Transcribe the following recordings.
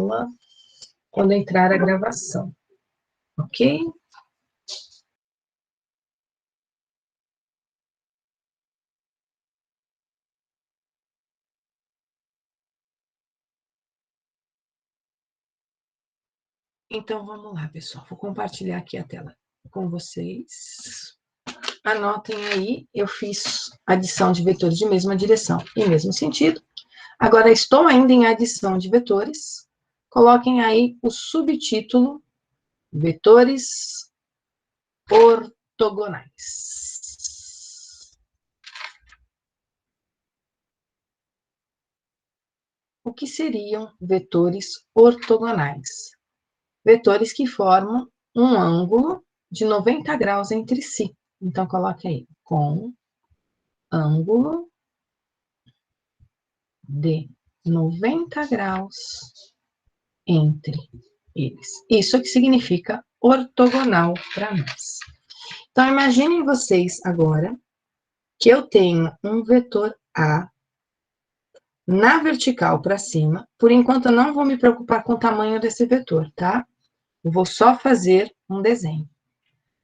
tela quando entrar a gravação, ok? Então, vamos lá, pessoal. Vou compartilhar aqui a tela com vocês. Anotem aí, eu fiz adição de vetores de mesma direção e mesmo sentido. Agora, estou ainda em adição de vetores. Coloquem aí o subtítulo, vetores ortogonais. O que seriam vetores ortogonais? Vetores que formam um ângulo de 90 graus entre si. Então, coloque aí, com ângulo de 90 graus entre eles. Isso que significa ortogonal para nós. Então, imaginem vocês agora que eu tenho um vetor A na vertical para cima. Por enquanto, eu não vou me preocupar com o tamanho desse vetor, tá? Eu vou só fazer um desenho.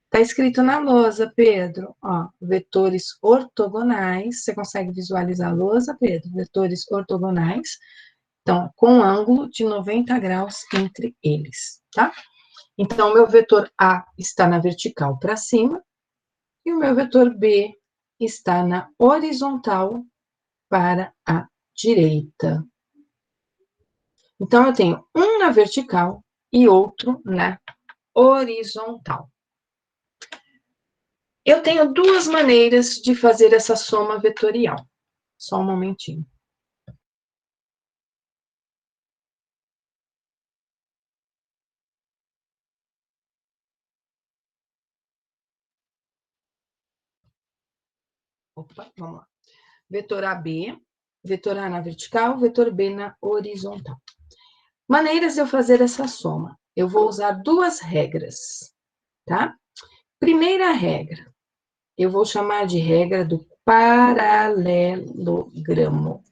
Está escrito na lousa, Pedro, ó, vetores ortogonais. Você consegue visualizar a lousa, Pedro? Vetores ortogonais. Então, com ângulo de 90 graus entre eles, tá? Então, o meu vetor A está na vertical para cima e o meu vetor B está na horizontal para a direita. Então, eu tenho um na vertical e outro na horizontal. Eu tenho duas maneiras de fazer essa soma vetorial. Só um momentinho. Opa, vamos lá. Vetor AB, vetor A na vertical, vetor B na horizontal. Maneiras de eu fazer essa soma. Eu vou usar duas regras, tá? Primeira regra, eu vou chamar de regra do paralelogramo.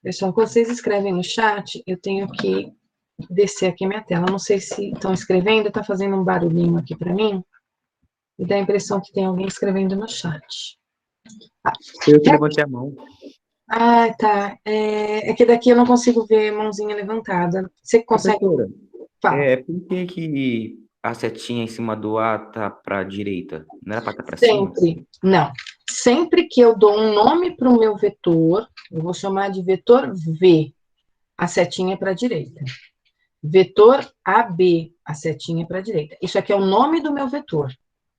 Pessoal, quando vocês escrevem no chat, eu tenho que descer aqui minha tela. Não sei se estão escrevendo, está fazendo um barulhinho aqui para mim. E dá a impressão que tem alguém escrevendo no chat. Eu que levantei a mão. Ah, tá. É que daqui eu não consigo ver mãozinha levantada. Você consegue? Professora, Fala. por que a setinha em cima do A tá para a direita? Não era para estar para cima? Sempre. Não. Sempre que eu dou um nome para o meu vetor, eu vou chamar de vetor V. A setinha é para a direita. Vetor AB, a setinha é para a direita. Isso aqui é o nome do meu vetor,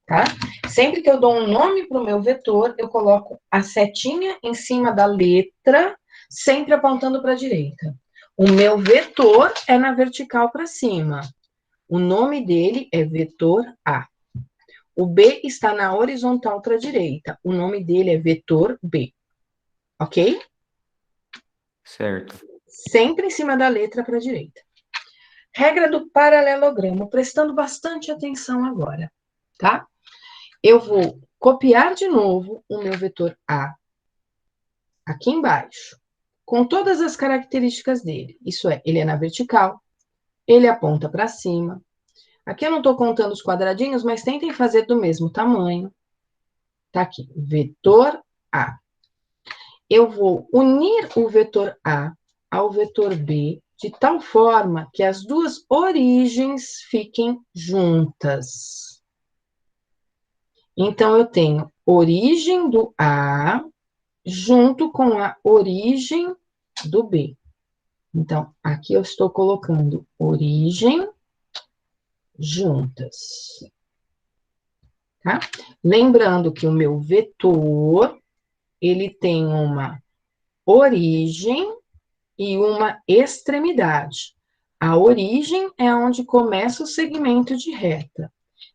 tá? Sempre que eu dou um nome para o meu vetor, eu coloco a setinha em cima da letra, sempre apontando para a direita. O meu vetor é na vertical para cima. O nome dele é vetor A. O B está na horizontal para a direita. O nome dele é vetor B. Ok? Certo. Sempre em cima da letra para a direita. Regra do paralelogramo, prestando bastante atenção agora, tá? Eu vou copiar de novo o meu vetor A aqui embaixo, com todas as características dele. Isso é, ele é na vertical, ele aponta para cima. Aqui eu não estou contando os quadradinhos, mas tentem fazer do mesmo tamanho. Tá aqui, vetor A. Eu vou unir o vetor A ao vetor B de tal forma que as duas origens fiquem juntas. Então, eu tenho origem do A junto com a origem do B. Então, aqui eu estou colocando origem juntas. Tá? Lembrando que o meu vetor, ele tem uma origem e uma extremidade. A origem é onde começa o segmento de reta.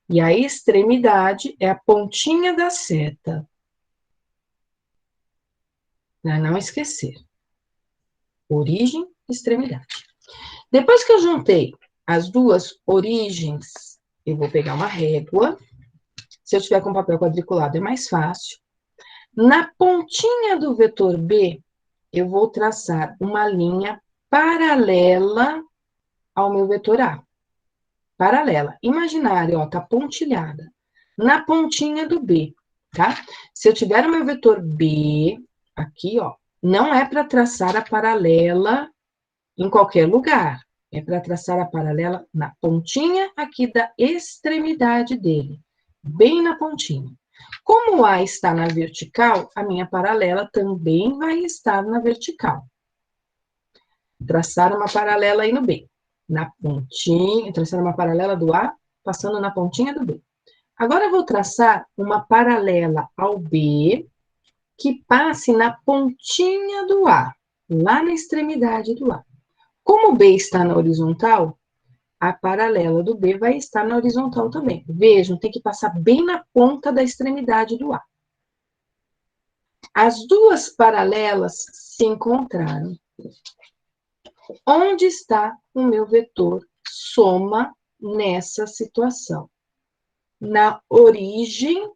E a extremidade é a pontinha da seta. Para não esquecer. Origem e extremidade. Depois que eu juntei as duas origens, eu vou pegar uma régua. Se eu tiver com papel quadriculado, é mais fácil. Na pontinha do vetor B, eu vou traçar uma linha paralela ao meu vetor A. Paralela. Imaginária, ó, tá pontilhada. Na pontinha do B, tá? Se eu tiver o meu vetor B, aqui, ó, não é para traçar a paralela em qualquer lugar. É para traçar a paralela na pontinha aqui da extremidade dele. Bem na pontinha. Como o A está na vertical, a minha paralela também vai estar na vertical. Traçar uma paralela aí no B. Na pontinha, traçar uma paralela do A, passando na pontinha do B. Agora eu vou traçar uma paralela ao B, que passe na pontinha do A, lá na extremidade do A. Como o B está na horizontal, a paralela do B vai estar na horizontal também. Vejam, tem que passar bem na ponta da extremidade do A. As duas paralelas se encontraram. Onde está o meu vetor soma nessa situação? Na origem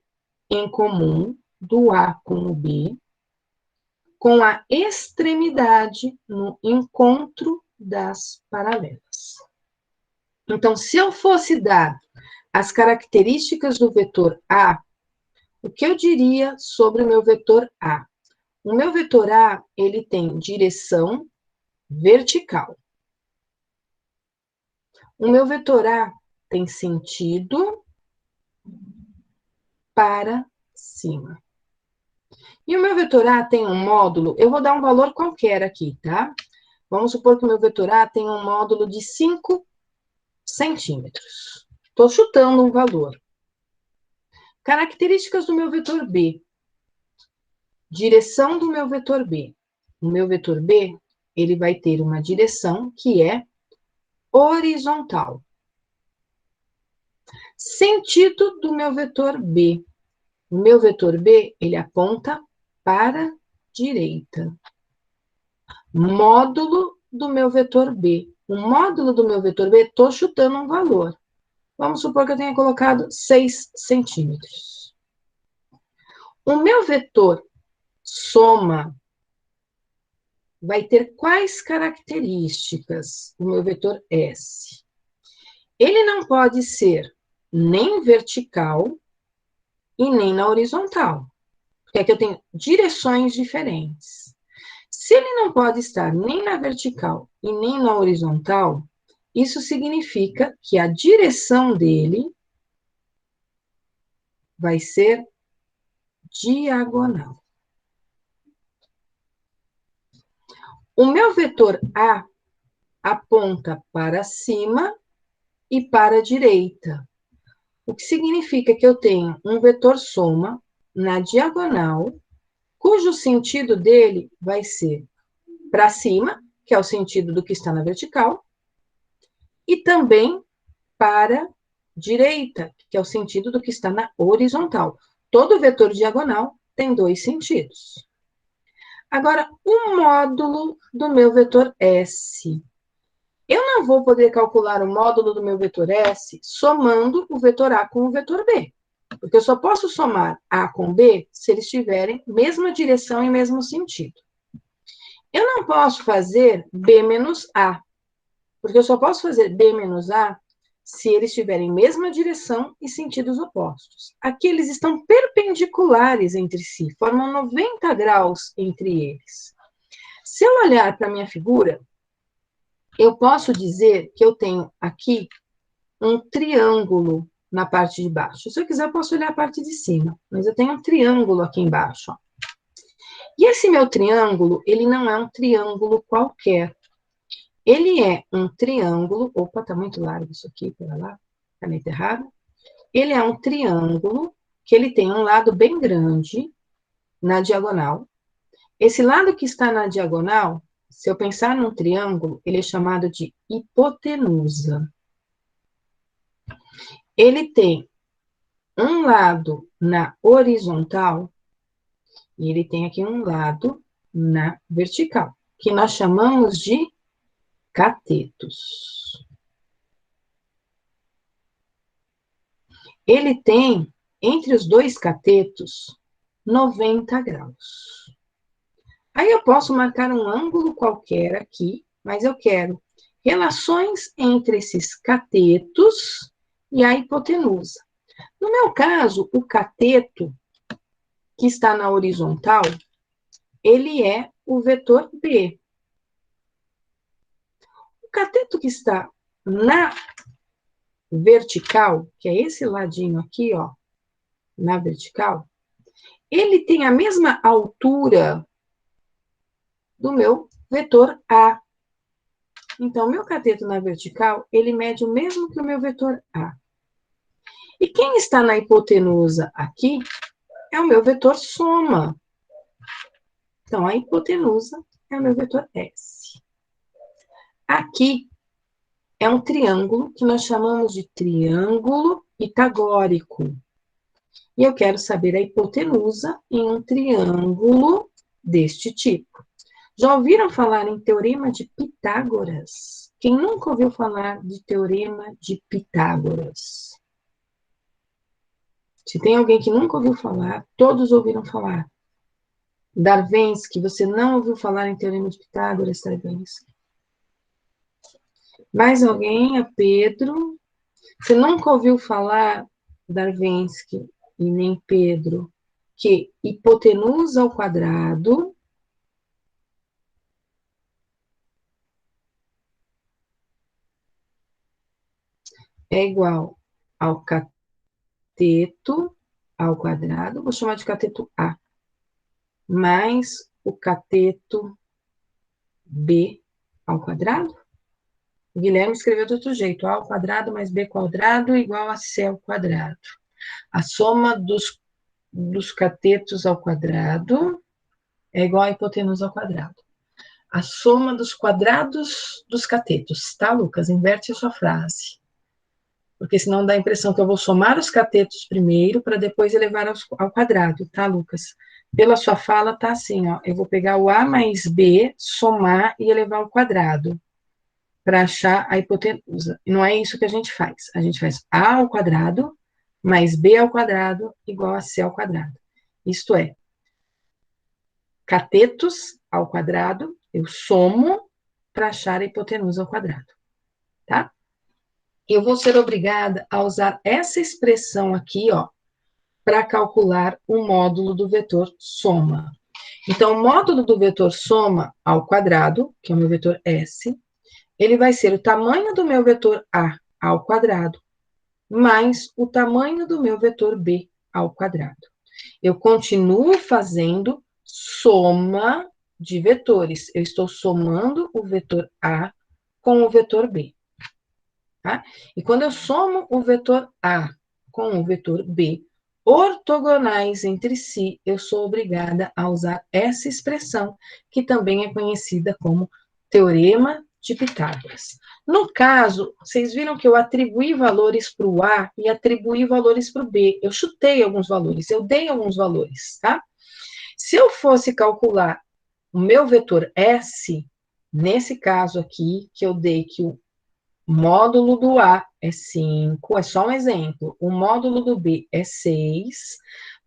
em comum do A com o B, com a extremidade no encontro das paralelas. Então, se eu fosse dar as características do vetor A, o que eu diria sobre o meu vetor A? O meu vetor A, ele tem direção vertical. O meu vetor A tem sentido para cima. E o meu vetor A tem um módulo, eu vou dar um valor qualquer aqui, tá? Vamos supor que o meu vetor A tem um módulo de 5 centímetros. Estou chutando um valor. Características do meu vetor B. Direção do meu vetor B. O meu vetor B, ele vai ter uma direção que é horizontal. Sentido do meu vetor B. O meu vetor B, ele aponta para a direita. Módulo do meu vetor B. O módulo do meu vetor B, estou chutando um valor. Vamos supor que eu tenha colocado 6 centímetros. O meu vetor soma vai ter quais características? O meu vetor S. Ele não pode ser nem vertical e nem na horizontal, porque aqui eu tenho direções diferentes. Se ele não pode estar nem na vertical e nem na horizontal, isso significa que a direção dele vai ser diagonal. O meu vetor A aponta para cima e para a direita, o que significa que eu tenho um vetor soma na diagonal, cujo sentido dele vai ser para cima, que é o sentido do que está na vertical, e também para direita, que é o sentido do que está na horizontal. Todo vetor diagonal tem 2 sentidos. Agora, o módulo do meu vetor S. Eu não vou poder calcular o módulo do meu vetor S somando o vetor A com o vetor B. Porque eu só posso somar A com B se eles tiverem mesma direção e mesmo sentido. Eu não posso fazer B menos A, porque eu só posso fazer B menos A se eles tiverem mesma direção e sentidos opostos. Aqui eles estão perpendiculares entre si, formam 90 graus entre eles. Se eu olhar para a minha figura, eu posso dizer que eu tenho aqui um triângulo na parte de baixo. Se eu quiser, eu posso olhar a parte de cima, mas eu tenho um triângulo aqui embaixo, ó. E esse meu triângulo, ele não é um triângulo qualquer. Ele é um triângulo... Opa, tá muito largo isso aqui, pera lá, caneta errada. Ele é um triângulo que ele tem um lado bem grande na diagonal. Esse lado que está na diagonal, se eu pensar num triângulo, ele é chamado de hipotenusa. Ele tem um lado na horizontal e ele tem aqui um lado na vertical, que nós chamamos de catetos. Ele tem, entre os dois catetos, 90 graus. Aí eu posso marcar um ângulo qualquer aqui mas eu quero relações entre esses catetos e a hipotenusa. No meu caso, o cateto que está na horizontal, ele é o vetor B. O cateto que está na vertical, que é esse ladinho aqui, ó, na vertical, ele tem a mesma altura do meu vetor A. Então, meu cateto na vertical, ele mede o mesmo que o meu vetor A. E quem está na hipotenusa aqui é o meu vetor soma. Então, a hipotenusa é o meu vetor S. Aqui é um triângulo que nós chamamos de triângulo pitagórico. E eu quero saber a hipotenusa em um triângulo deste tipo. Já ouviram falar em teorema de Pitágoras? Quem nunca ouviu falar de teorema de Pitágoras? Se tem alguém que nunca ouviu falar, todos ouviram falar. Darwensky, você não ouviu falar em teorema de Pitágoras, Darwensky? Mais alguém? A Pedro? Você nunca ouviu falar, Darwensky e nem Pedro, que hipotenusa ao quadrado é igual ao cateto ao quadrado, vou chamar de cateto A, mais o cateto B ao quadrado? O Guilherme escreveu de outro jeito, A ao quadrado mais B quadrado igual a C ao quadrado. A soma dos catetos ao quadrado é igual a hipotenusa ao quadrado. A soma dos quadrados dos catetos, tá, Lucas? Inverte a sua frase. Porque senão dá a impressão que eu vou somar os catetos primeiro para depois elevar ao quadrado, tá, Lucas? Pela sua fala, tá assim, ó. Eu vou pegar o A mais B, somar e elevar ao quadrado para achar a hipotenusa. E não é isso que a gente faz. A gente faz A ao quadrado mais B ao quadrado igual a C ao quadrado. Isto é, catetos ao quadrado, eu somo para achar a hipotenusa ao quadrado, tá? Eu vou ser obrigada a usar essa expressão aqui, ó, para calcular o módulo do vetor soma. Então, o módulo do vetor soma ao quadrado, que é o meu vetor S, ele vai ser o tamanho do meu vetor A ao quadrado, mais o tamanho do meu vetor B ao quadrado. Eu continuo fazendo soma de vetores. Eu estou somando o vetor A com o vetor B. Tá? E quando eu somo o vetor A com o vetor B, ortogonais entre si, eu sou obrigada a usar essa expressão, que também é conhecida como teorema de Pitágoras. No caso, vocês viram que eu atribuí valores para o A e atribuí valores para o B. Eu chutei alguns valores, eu dei alguns valores, tá? Se eu fosse calcular o meu vetor S, nesse caso aqui, que eu dei que o módulo do A é 5, é só um exemplo. O módulo do B é 6.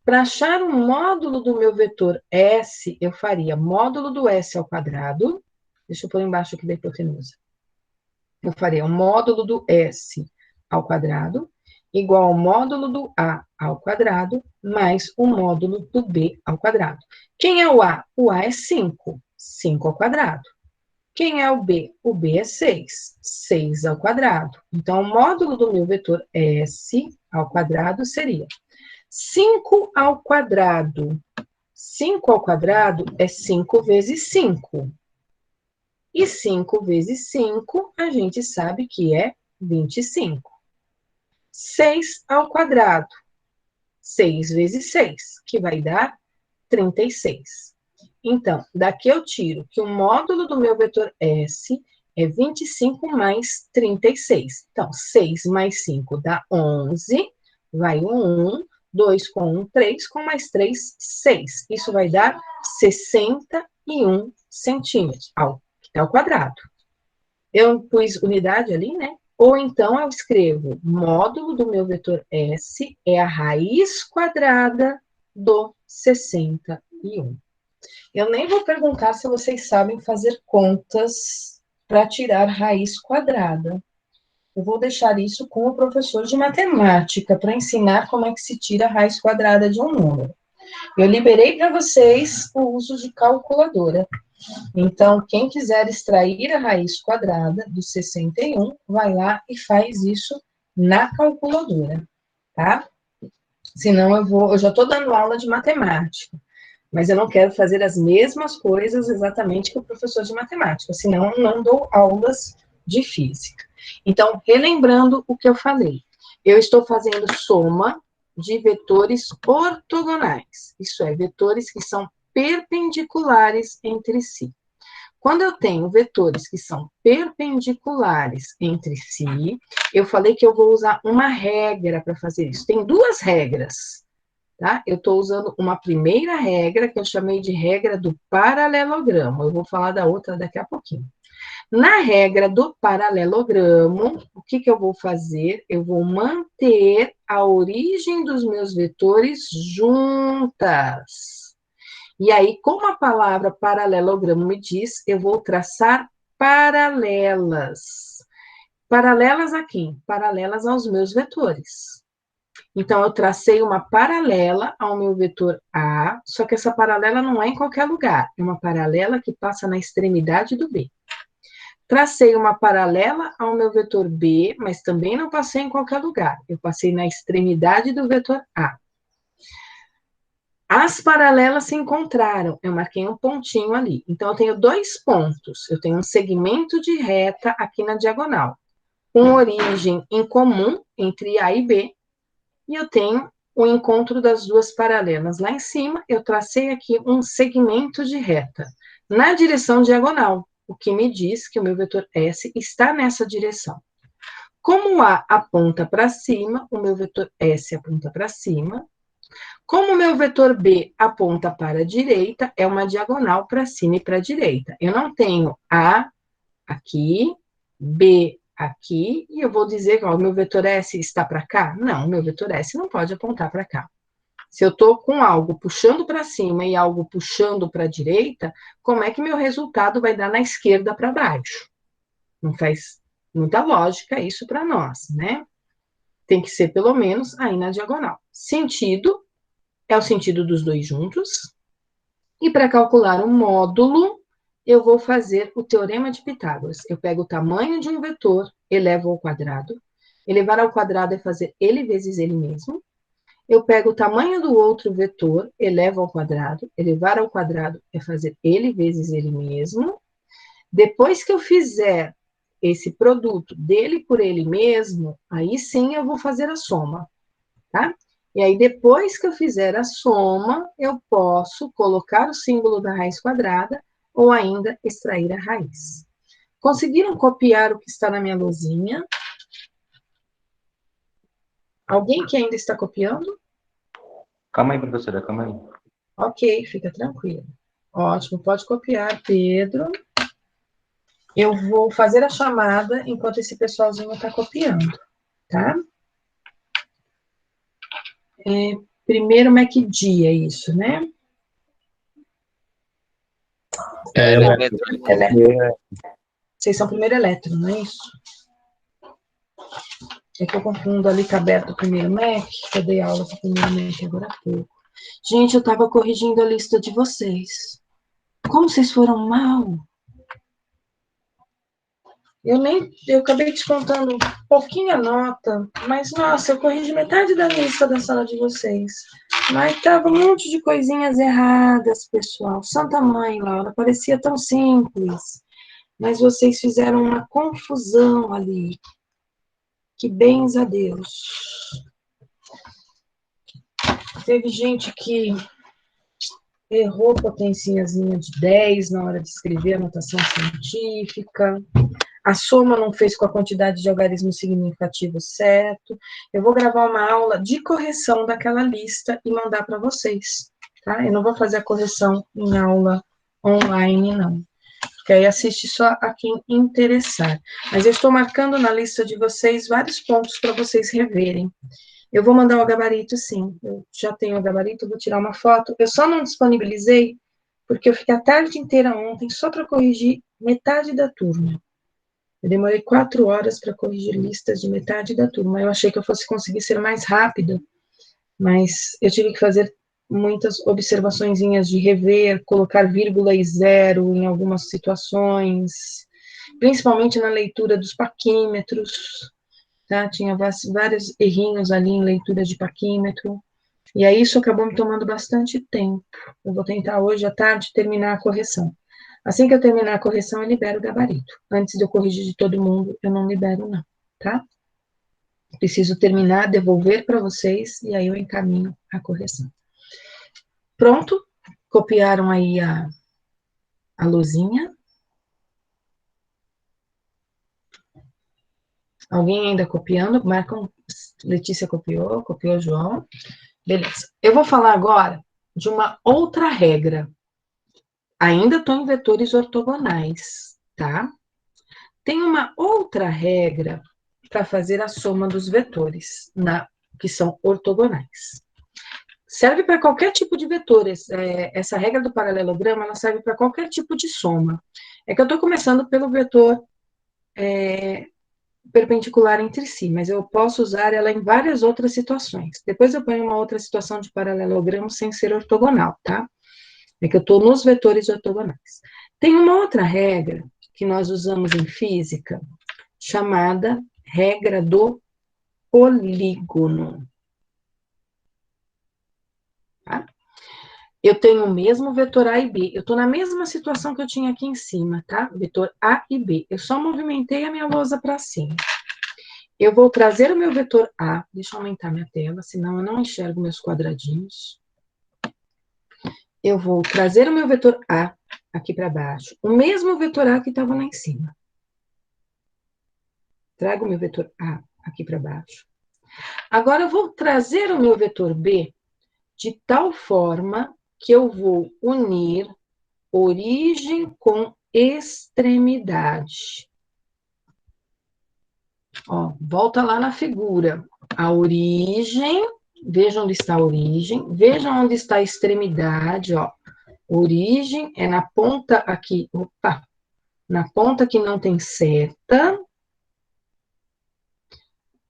Para achar o módulo do meu vetor S, eu faria módulo do S ao quadrado. Deixa eu pôr embaixo aqui da hipotenusa. Eu faria o módulo do S ao quadrado igual ao módulo do A ao quadrado mais o módulo do B ao quadrado. Quem é o A? O A é 5. 5 ao quadrado. Quem é o B? O B é 6. 6 ao quadrado. Então, o módulo do meu vetor S ao quadrado seria 5 ao quadrado. 5 ao quadrado é 5 vezes 5. E 5 vezes 5, a gente sabe que é 25. 6 ao quadrado. 6 vezes 6, que vai dar 36. Então, daqui eu tiro que o módulo do meu vetor S é 25 mais 36. Então, 6 mais 5 dá 11, vai um 1, 2 com 1, 3, com mais 3, 6. Isso vai dar 61 centímetros ao quadrado. Eu pus unidade ali, né? Ou então eu escrevo módulo do meu vetor S é a raiz quadrada do 61. Eu nem vou perguntar se vocês sabem fazer contas para tirar raiz quadrada. Eu vou deixar isso com o professor de matemática, para ensinar como é que se tira a raiz quadrada de um número. Eu liberei para vocês o uso de calculadora. Então, quem quiser extrair a raiz quadrada do 61, vai lá e faz isso na calculadora, tá? Senão eu já estou dando aula de matemática, mas eu não quero fazer as mesmas coisas exatamente que o professor de matemática, senão não dou aulas de física. Então, relembrando o que eu falei, eu estou fazendo soma de vetores ortogonais, isso é, vetores que são perpendiculares entre si. Quando eu tenho vetores que são perpendiculares entre si, eu falei que eu vou usar uma regra para fazer isso. Tem duas regras, tá? Eu estou usando uma primeira regra, que eu chamei de regra do paralelogramo. Eu vou falar da outra daqui a pouquinho. Na regra do paralelogramo, o que eu vou fazer? Eu vou manter a origem dos meus vetores juntas. E aí, como a palavra paralelogramo me diz, eu vou traçar paralelas. Paralelas a quem? Paralelas aos meus vetores. Então, eu tracei uma paralela ao meu vetor A, só que essa paralela não é em qualquer lugar, é uma paralela que passa na extremidade do B. Tracei uma paralela ao meu vetor B, mas também não passei em qualquer lugar, eu passei na extremidade do vetor A. As paralelas se encontraram, eu marquei um pontinho ali. Então, eu tenho dois pontos. Eu tenho um segmento de reta aqui na diagonal, com origem em comum entre A e B, e eu tenho o encontro das duas paralelas. Lá em cima, eu tracei aqui um segmento de reta, na direção diagonal, o que me diz que o meu vetor S está nessa direção. Como o A aponta para cima, o meu vetor S aponta para cima. Como o meu vetor B aponta para a direita, é uma diagonal para cima e para a direita. Eu não tenho A aqui, B aqui, e eu vou dizer que o meu vetor S está para cá? Não, o meu vetor S não pode apontar para cá. Se eu estou com algo puxando para cima e algo puxando para a direita, como é que meu resultado vai dar na esquerda para baixo? Não faz muita lógica isso para nós, né? Tem que ser pelo menos aí na diagonal. Sentido é o sentido dos dois juntos. E para calcular o módulo, eu vou fazer o teorema de Pitágoras. Eu pego o tamanho de um vetor, elevo ao quadrado. Elevar ao quadrado é fazer ele vezes ele mesmo. Eu pego o tamanho do outro vetor, elevo ao quadrado. Elevar ao quadrado é fazer ele vezes ele mesmo. Depois que eu fizer esse produto dele por ele mesmo, aí sim eu vou fazer a soma, tá? E aí, depois que eu fizer a soma, eu posso colocar o símbolo da raiz quadrada ou ainda extrair a raiz. Conseguiram copiar o que está na minha luzinha? Alguém que ainda está copiando? Calma aí, professora, calma aí. Ok, fica tranquilo. Ótimo, pode copiar, Pedro. Eu vou fazer a chamada enquanto esse pessoalzinho está copiando, tá? Primeiro MacD, é isso, né? Vocês são primeiro elétron, não é isso? É que eu confundo ali com a Beta primeiro Mac, que eu dei aula para o primeiro Mac agora há pouco. Gente, eu estava corrigindo a lista de vocês. Como vocês foram mal? Eu acabei descontando um pouquinho a nota, mas, nossa, eu corrigi metade da lista da sala de vocês. Mas tava um monte de coisinhas erradas, pessoal. Santa mãe, Laura, parecia tão simples. Mas vocês fizeram uma confusão ali. Que bens a Deus. Teve gente que errou potenciazinha de 10 na hora de escrever a notação científica. A soma não fez com a quantidade de algarismo significativo certo. Eu vou gravar uma aula de correção daquela lista e mandar para vocês, tá? Eu não vou fazer a correção em aula online, não. Porque aí assiste só a quem interessar. Mas eu estou marcando na lista de vocês vários pontos para vocês reverem. Eu vou mandar o gabarito, sim. Eu já tenho o gabarito, vou tirar uma foto. Eu só não disponibilizei porque eu fiquei a tarde inteira ontem só para corrigir metade da turma. Eu demorei 4 horas para corrigir listas de metade da turma. Eu achei que eu fosse conseguir ser mais rápida, mas eu tive que fazer muitas observaçõezinhas de rever, colocar vírgula e zero em algumas situações, principalmente na leitura dos paquímetros, tá? Tinha vários errinhos ali em leitura de paquímetro, e aí isso acabou me tomando bastante tempo. Eu vou tentar hoje à tarde terminar a correção. Assim que eu terminar a correção, eu libero o gabarito. Antes de eu corrigir de todo mundo, eu não libero não, tá? Preciso terminar, devolver para vocês, e aí eu encaminho a correção. Pronto? Copiaram aí a luzinha? Alguém ainda copiando? Marcam, Letícia copiou, copiou João. Beleza. Eu vou falar agora de uma outra regra. Ainda estou em vetores ortogonais, tá? Tem uma outra regra para fazer a soma dos vetores, que são ortogonais. Serve para qualquer tipo de vetores. Essa regra do paralelogramo, ela serve para qualquer tipo de soma. É que eu estou começando pelo vetor perpendicular entre si, mas eu posso usar ela em várias outras situações. Depois eu ponho uma outra situação de paralelogramo sem ser ortogonal, tá? É que eu estou nos vetores ortogonais. Tem uma outra regra que nós usamos em física, chamada regra do polígono. Tá? Eu tenho o mesmo vetor A e B. Eu estou na mesma situação que eu tinha aqui em cima, tá? Vetor A e B. Eu só movimentei a minha lousa para cima. Eu vou trazer o meu vetor A. Deixa eu aumentar minha tela, senão eu não enxergo meus quadradinhos. Eu vou trazer o meu vetor A aqui para baixo. O mesmo vetor A que estava lá em cima. Trago o meu vetor A aqui para baixo. Agora, eu vou trazer o meu vetor B de tal forma que eu vou unir origem com extremidade. Ó, volta lá na figura. A origem, veja onde está a origem, veja onde está a extremidade, ó. Origem é na ponta aqui, opa, na ponta que não tem seta.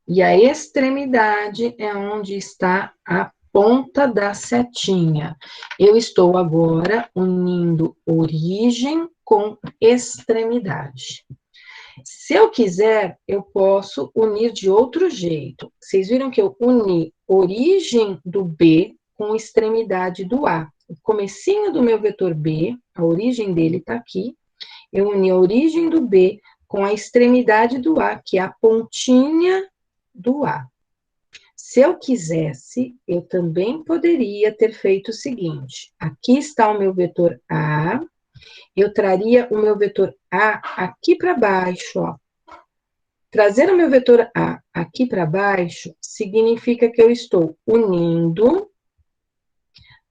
E a extremidade é onde está a ponta da setinha. Eu estou agora unindo origem com extremidade. Se eu quiser, eu posso unir de outro jeito. Vocês viram que eu uni origem do B com extremidade do A. O comecinho do meu vetor B, a origem dele está aqui. Eu uni a origem do B com a extremidade do A, que é a pontinha do A. Se eu quisesse, eu também poderia ter feito o seguinte. Aqui está o meu vetor A. Eu traria o meu vetor A aqui para baixo, ó. Trazer o meu vetor A aqui para baixo significa que eu estou unindo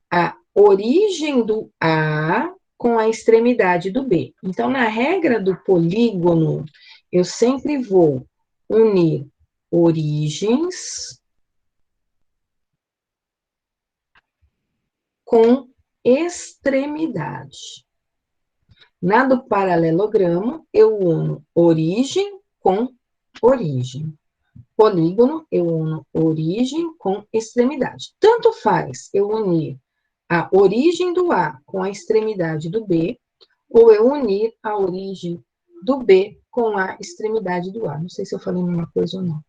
a origem do A com a extremidade do B. Então, na regra do polígono, eu sempre vou unir origens com extremidade. Na do paralelogramo, eu uno origem com origem. Polígono, eu uno origem com extremidade. Tanto faz eu unir a origem do A com a extremidade do B, ou eu unir a origem do B com a extremidade do A. Não sei se eu falei uma coisa ou não.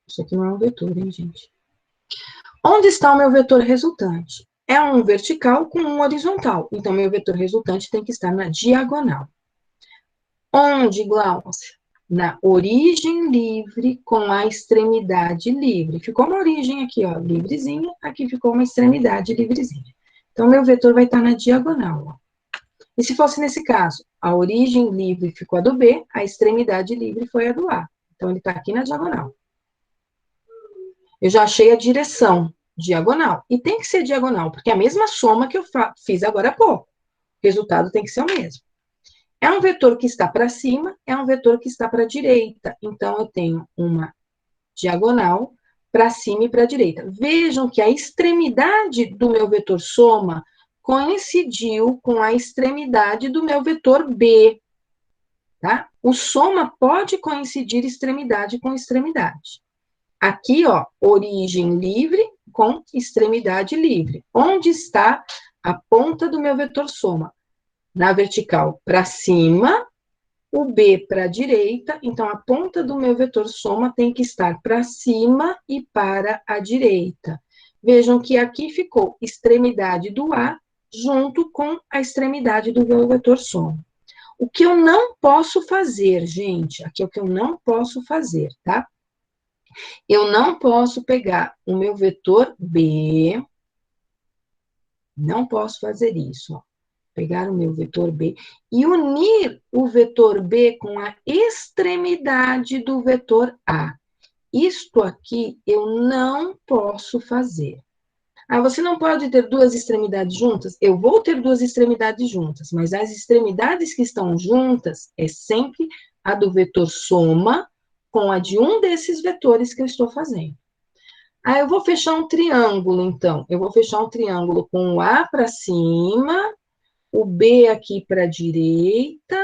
Isso aqui não é um vetor, hein, gente? Onde está o meu vetor resultante? É um vertical com um horizontal. Então, meu vetor resultante tem que estar na diagonal. Onde, Glaucia? Na origem livre com a extremidade livre. Ficou uma origem aqui, ó, livrezinha. Aqui ficou uma extremidade livrezinha. Então, meu vetor vai estar na diagonal, ó. E se fosse nesse caso, a origem livre ficou a do B, a extremidade livre foi a do A. Então, ele está aqui na diagonal. Eu já achei a direção diagonal. E tem que ser diagonal, porque é a mesma soma que eu fiz agora há pouco. O resultado tem que ser o mesmo. É um vetor que está para cima, é um vetor que está para a direita. Então, eu tenho uma diagonal para cima e para a direita. Vejam que a extremidade do meu vetor soma coincidiu com a extremidade do meu vetor B, tá? O soma pode coincidir extremidade com extremidade. Aqui, ó, origem livre com extremidade livre. Onde está a ponta do meu vetor soma? Na vertical para cima, o B para a direita, então a ponta do meu vetor soma tem que estar para cima e para a direita. Vejam que aqui ficou extremidade do A junto com a extremidade do meu vetor soma. O que eu não posso fazer, gente, aqui é o que eu não posso fazer, tá? Eu não posso pegar o meu vetor B, não posso fazer isso, ó. Pegar o meu vetor B e unir o vetor B com a extremidade do vetor A. Isto aqui eu não posso fazer. Ah, você não pode ter duas extremidades juntas? Eu vou ter duas extremidades juntas, mas as extremidades que estão juntas é sempre a do vetor soma com a de um desses vetores que eu estou fazendo. Ah, eu vou fechar um triângulo, então. Eu vou fechar um triângulo com o A para cima, o B aqui para a direita.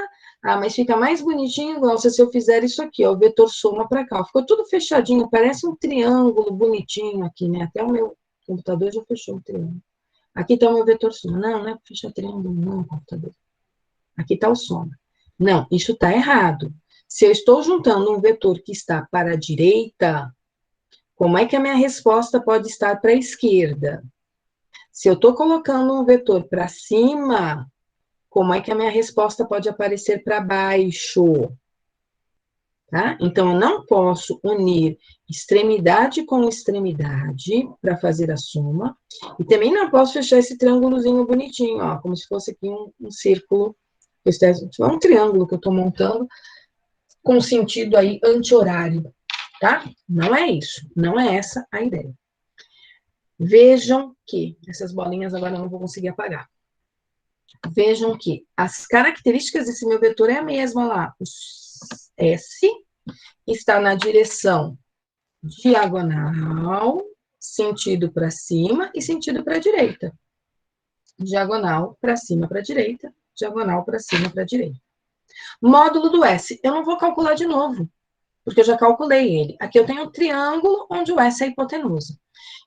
Ah, mas fica mais bonitinho, igual se eu fizer isso aqui, ó, o vetor soma para cá. Ficou tudo fechadinho, parece um triângulo bonitinho aqui, né? Até o meu computador já fechou o triângulo. Aqui está o meu vetor soma. Não, não é para fechar triângulo, não, computador. Aqui está o soma. Não, isso está errado. Se eu estou juntando um vetor que está para a direita, como é que a minha resposta pode estar para a esquerda? Se eu estou colocando um vetor para cima, como é que a minha resposta pode aparecer para baixo? Tá? Então, eu não posso unir extremidade com extremidade para fazer a soma. E também não posso fechar esse triângulozinho bonitinho, ó, como se fosse aqui um círculo. É um triângulo que eu estou montando com sentido aí anti-horário, tá? Não é isso. Não é essa a ideia. Vejam que, essas bolinhas agora eu não vou conseguir apagar. Vejam que as características desse meu vetor é a mesma lá. O S está na direção diagonal, sentido para cima e sentido para a direita. Diagonal para cima para a direita, diagonal para cima para a direita. Módulo do S, eu não vou calcular de novo, porque eu já calculei ele. Aqui eu tenho um triângulo onde o S é a hipotenusa.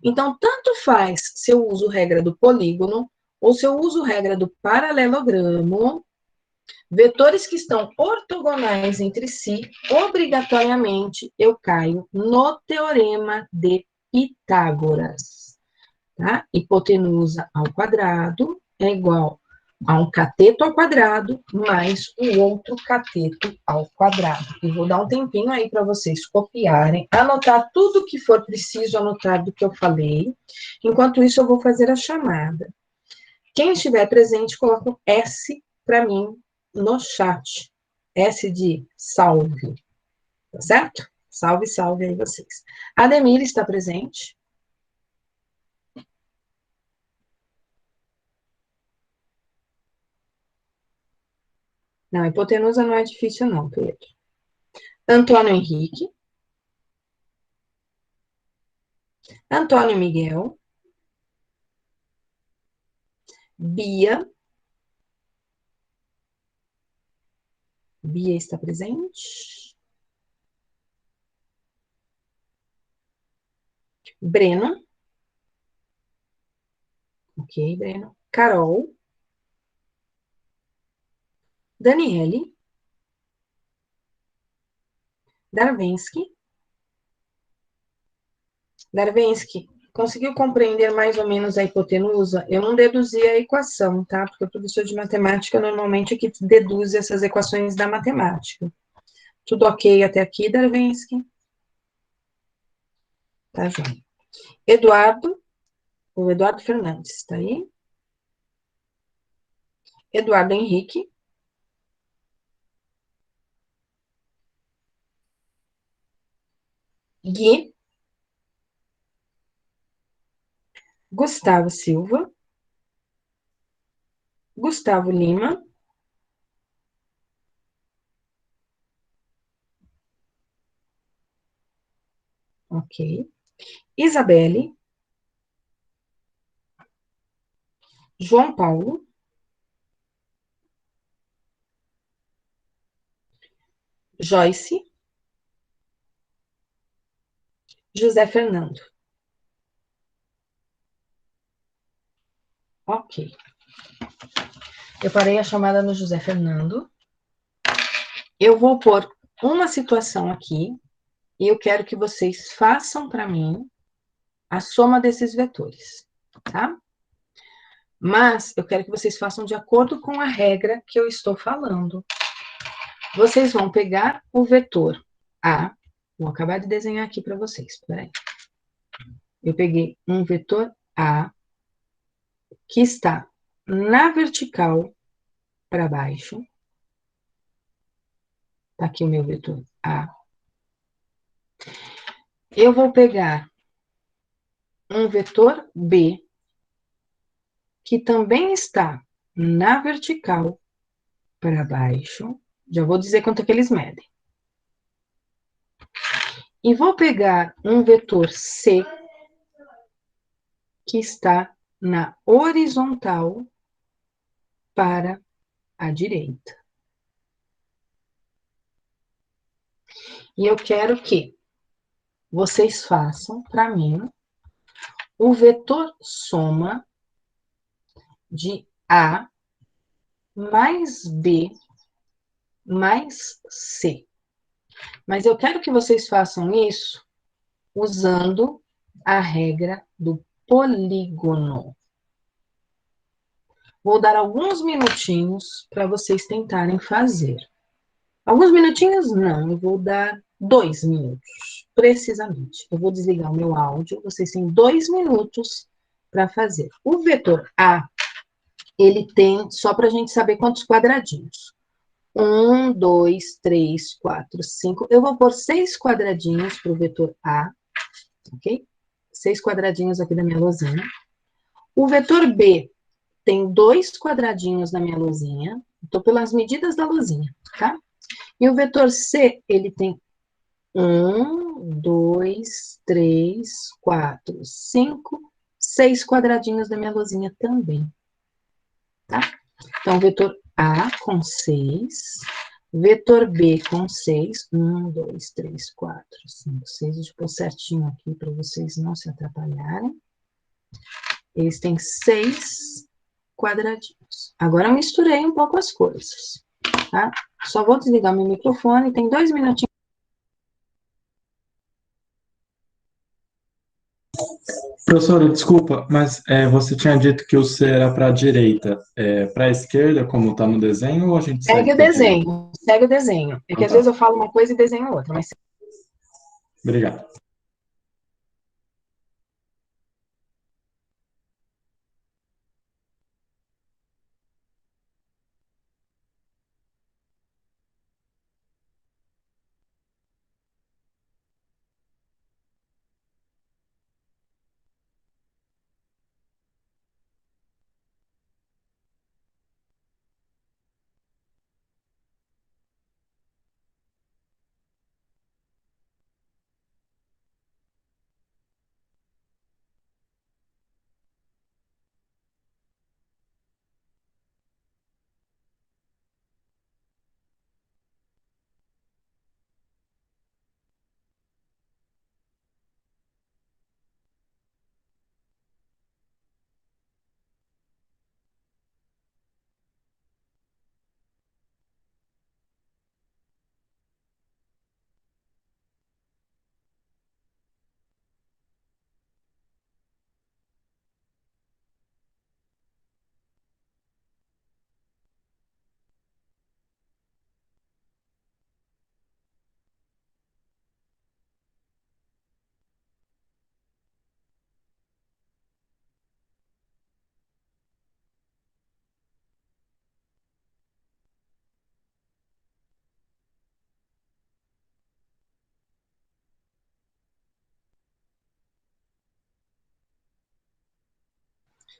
Então, tanto faz se eu uso regra do polígono ou se eu uso regra do paralelogramo, vetores que estão ortogonais entre si, obrigatoriamente eu caio no teorema de Pitágoras. Tá? Hipotenusa ao quadrado é igual a um cateto ao quadrado mais o outro cateto ao quadrado. E vou dar um tempinho aí para vocês copiarem, anotar tudo que for preciso anotar do que eu falei. Enquanto isso, eu vou fazer a chamada. Quem estiver presente, coloca um S para mim no chat. S de salve. Tá certo? Salve, salve aí vocês. Ademir está presente? Não, hipotenusa não é difícil, não, Pedro. Antônio Henrique. Antônio Miguel. Bia. Bia está presente. Breno. Ok, Breno. Carol. Daniele. Darwinski. Darwinski, conseguiu compreender mais ou menos a hipotenusa? Eu não deduzi a equação, tá? Porque o professor de matemática normalmente é que deduz essas equações da matemática. Tudo ok até aqui, Darwinski? Tá, joia. Eduardo, o Eduardo Fernandes, tá aí? Eduardo Henrique. Gui. Gustavo Silva. Gustavo Lima. Ok. Isabelle. João Paulo, Joyce, José Fernando. Ok. Eu parei a chamada no José Fernando. Eu vou pôr uma situação aqui e eu quero que vocês façam para mim a soma desses vetores, tá? Mas eu quero que vocês façam de acordo com a regra que eu estou falando. Vocês vão pegar o vetor A. Vou acabar de desenhar aqui para vocês. Peraí. Eu peguei um vetor A que está na vertical para baixo. Tá aqui o meu vetor A. Eu vou pegar um vetor B que também está na vertical para baixo. Já vou dizer quanto é que eles medem. E vou pegar um vetor C que está na horizontal para a direita. E eu quero que vocês façam para mim o vetor soma de A mais B mais C. Mas eu quero que vocês façam isso usando a regra do polígono. Vou dar alguns minutinhos para vocês tentarem fazer. Alguns minutinhos? Não, eu vou dar 2 minutos, precisamente. Eu vou desligar o meu áudio, vocês têm 2 minutos para fazer. O vetor A, ele tem, só para a gente saber quantos quadradinhos. 1, 2, 3, 4, 5. Eu vou pôr 6 quadradinhos para o vetor A, ok? 6 quadradinhos aqui da minha lousinha. O vetor B tem 2 quadradinhos na minha lousinha. Estou pelas medidas da lousinha, tá? E o vetor C, ele tem 1, 2, 3, 4, 5, 6 quadradinhos da minha lousinha também, tá? Então, vetor A com 6, vetor B com 6, 1, 2, 3, 4, 5, 6, deixa eu pôr certinho aqui para vocês não se atrapalharem. Eles têm 6 quadradinhos. Agora eu misturei um pouco as coisas, tá? Só vou desligar meu microfone, tem 2 minutinhos. Professora, desculpa, mas você tinha dito que o C era para a direita, para a esquerda, como está no desenho, ou a gente segue Segue o para a direita? desenho, segue o desenho. É que às Tá. vezes eu falo uma coisa e desenho outra, mas Obrigado.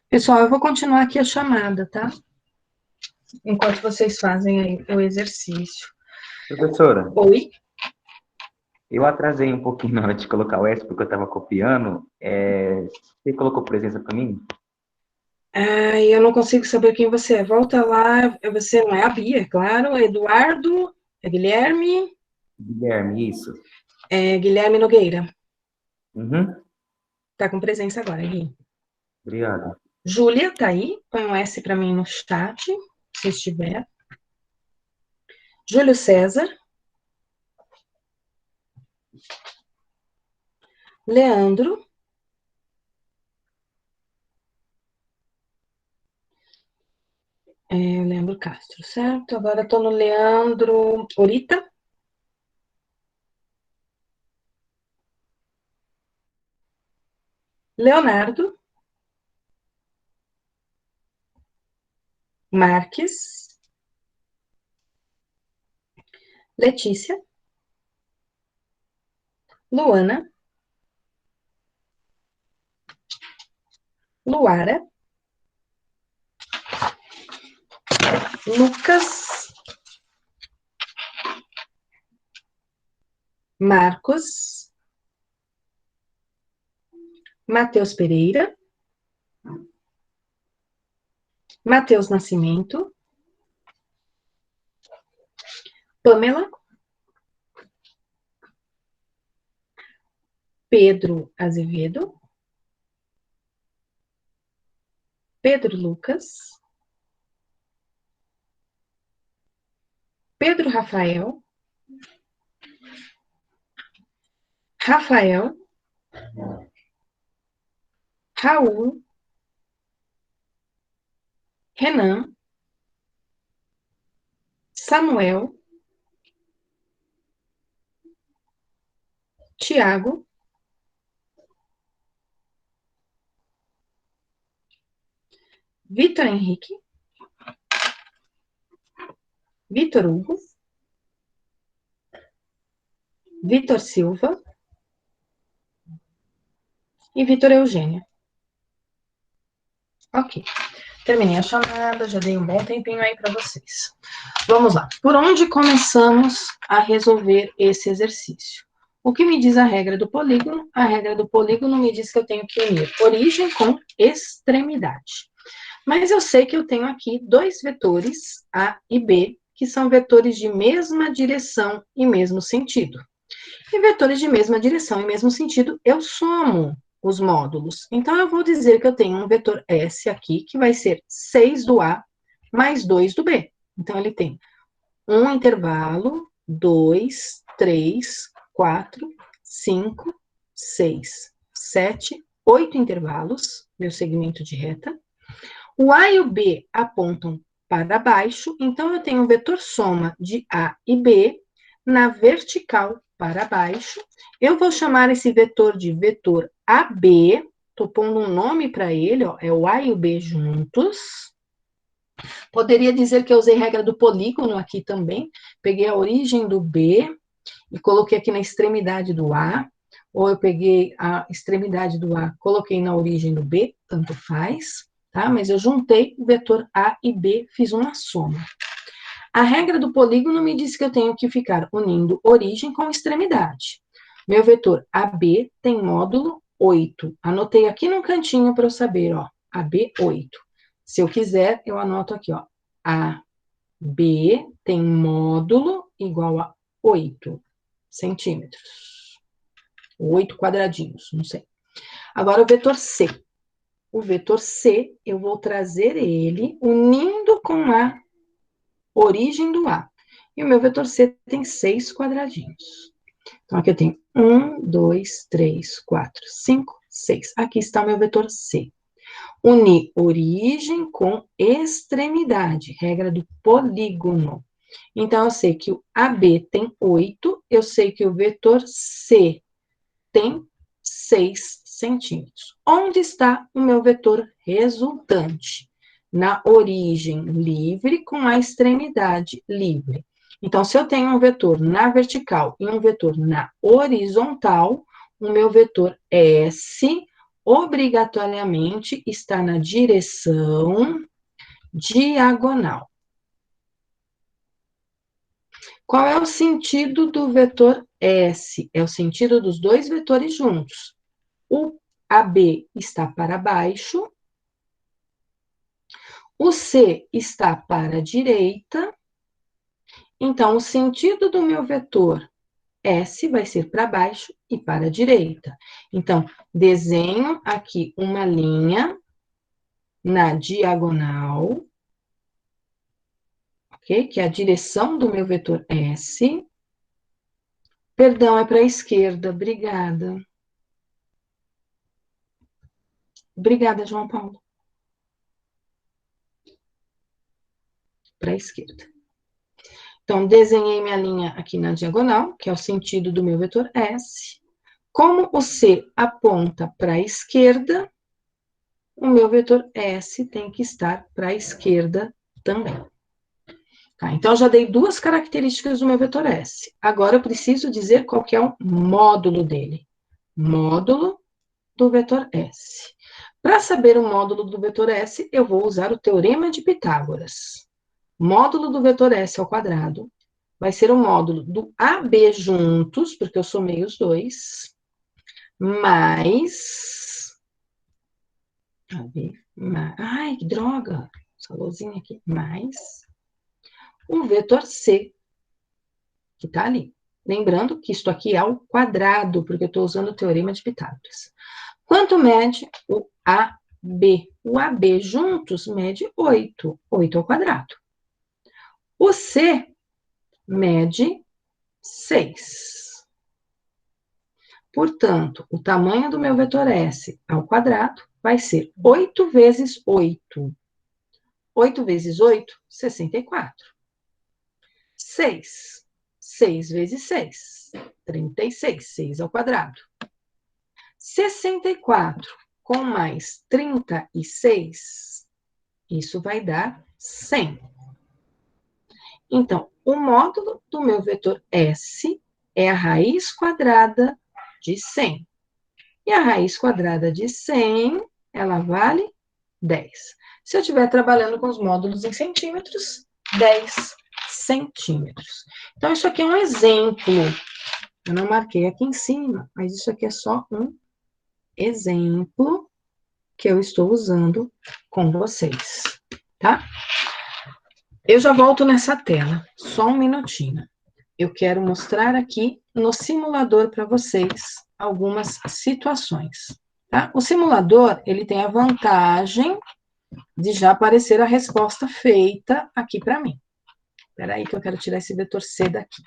pessoal, eu vou continuar aqui a chamada, tá? Enquanto vocês fazem aí o exercício. Professora, Oi? eu atrasei um pouquinho na hora de colocar o S, porque eu estava copiando. Você colocou presença para mim? Ai, eu não consigo saber quem você é. Volta lá. Você não é a Bia, é claro. É Eduardo. É Guilherme. Guilherme, isso. É Guilherme Nogueira. Uhum. Tá com presença agora, Gui. Obrigado. Júlia, tá aí? Põe um S para mim no chat, se estiver. Júlio César. Leandro. Leandro Castro, certo? Agora estou no Leandro Orita. Leonardo. Marques. Letícia. Luana. Luara. Lucas. Marcos. Matheus Pereira. Matheus Nascimento. Pamela. Pedro Azevedo. Pedro Lucas. Pedro Rafael. Rafael. Raul. Renan. Samuel. Tiago. Vitor Henrique. Vitor Hugo. Vitor Silva. E Vitor Eugênio. Ok. Terminei a chamada, já dei um bom tempinho aí para vocês. Vamos lá. Por onde começamos a resolver esse exercício? O que me diz a regra do polígono? A regra do polígono me diz que eu tenho que unir origem com extremidade. Mas eu sei que eu tenho aqui dois vetores, A e B, que são vetores de mesma direção e mesmo sentido. E vetores de mesma direção e mesmo sentido, eu somo os módulos. Então, eu vou dizer que eu tenho um vetor S aqui, que vai ser 6 do A mais 2 do B. Então, ele tem um intervalo, 2, 3, 4, 5, 6, 7, 8 intervalos, meu segmento de reta. O A e o B apontam para baixo, então eu tenho um vetor soma de A e B na vertical para baixo. Eu vou chamar esse vetor de vetor AB, estou pondo um nome para ele, ó, é o A e o B juntos. Poderia dizer que eu usei regra do polígono aqui também, peguei a origem do B e coloquei aqui na extremidade do A, ou eu peguei a extremidade do A, coloquei na origem do B, tanto faz, tá? Mas eu juntei o vetor A e B, fiz uma soma. A regra do polígono me diz que eu tenho que ficar unindo origem com extremidade. Meu vetor AB tem módulo 8. Anotei aqui no cantinho para eu saber, ó, AB 8. Se eu quiser, eu anoto aqui, ó, AB tem módulo igual a 8 centímetros. 8 quadradinhos, não sei. Agora, o vetor C. O vetor C, eu vou trazer ele unindo com a origem do A. E o meu vetor C tem 6 quadradinhos. Então, aqui eu tenho 1, 2, 3, 4, 5, 6. Aqui está o meu vetor C. Unir origem com extremidade, regra do polígono. Então, eu sei que o AB tem 8, eu sei que o vetor C tem 6 centímetros. Onde está o meu vetor resultante? Na origem livre com a extremidade livre. Então, se eu tenho um vetor na vertical e um vetor na horizontal, o meu vetor S obrigatoriamente está na direção diagonal. Qual é o sentido do vetor S? É o sentido dos dois vetores juntos. O AB está para baixo O C está para a direita, então o sentido do meu vetor S vai ser para baixo e para a direita. Então, desenho aqui uma linha na diagonal, ok? Que é a direção do meu vetor S. Perdão, é para a esquerda. Obrigada. Obrigada, João Paulo. Para a esquerda. Então, desenhei minha linha aqui na diagonal, que é o sentido do meu vetor S. Como o C aponta para a esquerda, o meu vetor S tem que estar para a esquerda também. Tá, então, eu já dei duas características do meu vetor S. Agora, eu preciso dizer qual que é o módulo dele. Módulo do vetor S. Para saber o módulo do vetor S, eu vou usar o teorema de Pitágoras. Módulo do vetor S ao quadrado vai ser o módulo do AB juntos, porque eu somei os dois, mais... Ai, que droga! Essa luzinha aqui. Mais o vetor C, que está ali. Lembrando que isso aqui é ao quadrado, porque eu estou usando o teorema de Pitágoras. Quanto mede o AB? O AB juntos mede 8. 8 ao quadrado. O C mede 6. Portanto, o tamanho do meu vetor S ao quadrado vai ser 8 vezes 8. 8 vezes 8, 64. 6. 6 vezes 6, 36. 6 ao quadrado. 64 com mais 36, isso vai dar 100. Então, o módulo do meu vetor S é a raiz quadrada de 100. E a raiz quadrada de 100, ela vale 10. Se eu estiver trabalhando com os módulos em centímetros, 10 centímetros. Então, isso aqui é um exemplo. Eu não marquei aqui em cima, mas isso aqui é só um exemplo que eu estou usando com vocês, tá? Eu já volto nessa tela, só um minutinho. Eu quero mostrar aqui no simulador para vocês algumas situações, tá? O simulador, ele tem a vantagem de já aparecer a resposta feita aqui para mim. Espera aí que eu quero tirar esse vetor C daqui.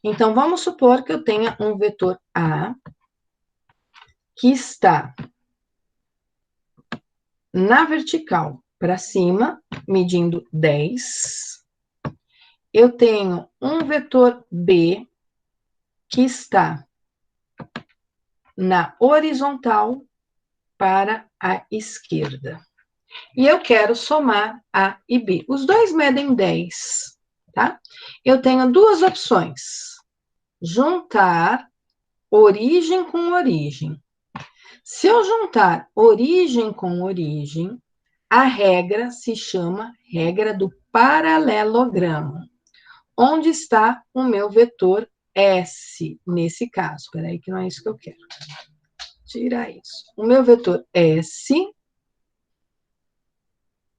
Então, vamos supor que eu tenha um vetor A que está na vertical para cima, medindo 10. Eu tenho um vetor B que está na horizontal para a esquerda. E eu quero somar A e B. Os dois medem 10, tá? Eu tenho duas opções. Juntar origem com origem. Se eu juntar origem com origem, a regra se chama regra do paralelogramo. Onde está o meu vetor S, nesse caso? Espera aí que não é isso que eu quero. Tirar isso. O meu vetor S,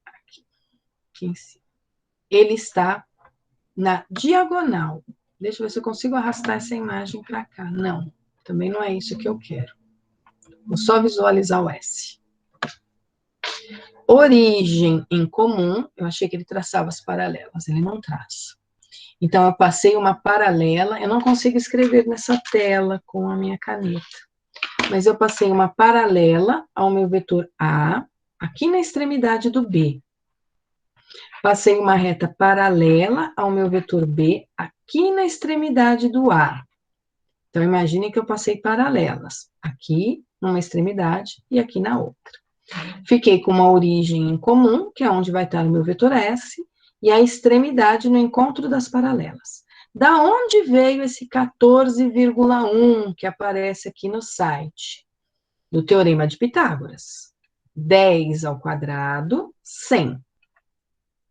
aqui em cima, ele está na diagonal. Deixa eu ver se eu consigo arrastar essa imagem para cá. Não, também não é isso que eu quero. Vou só visualizar o S. Origem em comum, eu achei que ele traçava as paralelas, ele não traça. Então, eu passei uma paralela, eu não consigo escrever nessa tela com a minha caneta, mas eu passei uma paralela ao meu vetor A, aqui na extremidade do B. Passei uma reta paralela ao meu vetor B, aqui na extremidade do A. Então, imagine que eu passei paralelas, aqui numa extremidade e aqui na outra. Fiquei com uma origem em comum, que é onde vai estar o meu vetor S, e a extremidade no encontro das paralelas. Da onde veio esse 14,1 que aparece aqui no site? Do Teorema de Pitágoras. 10 ao quadrado, 100.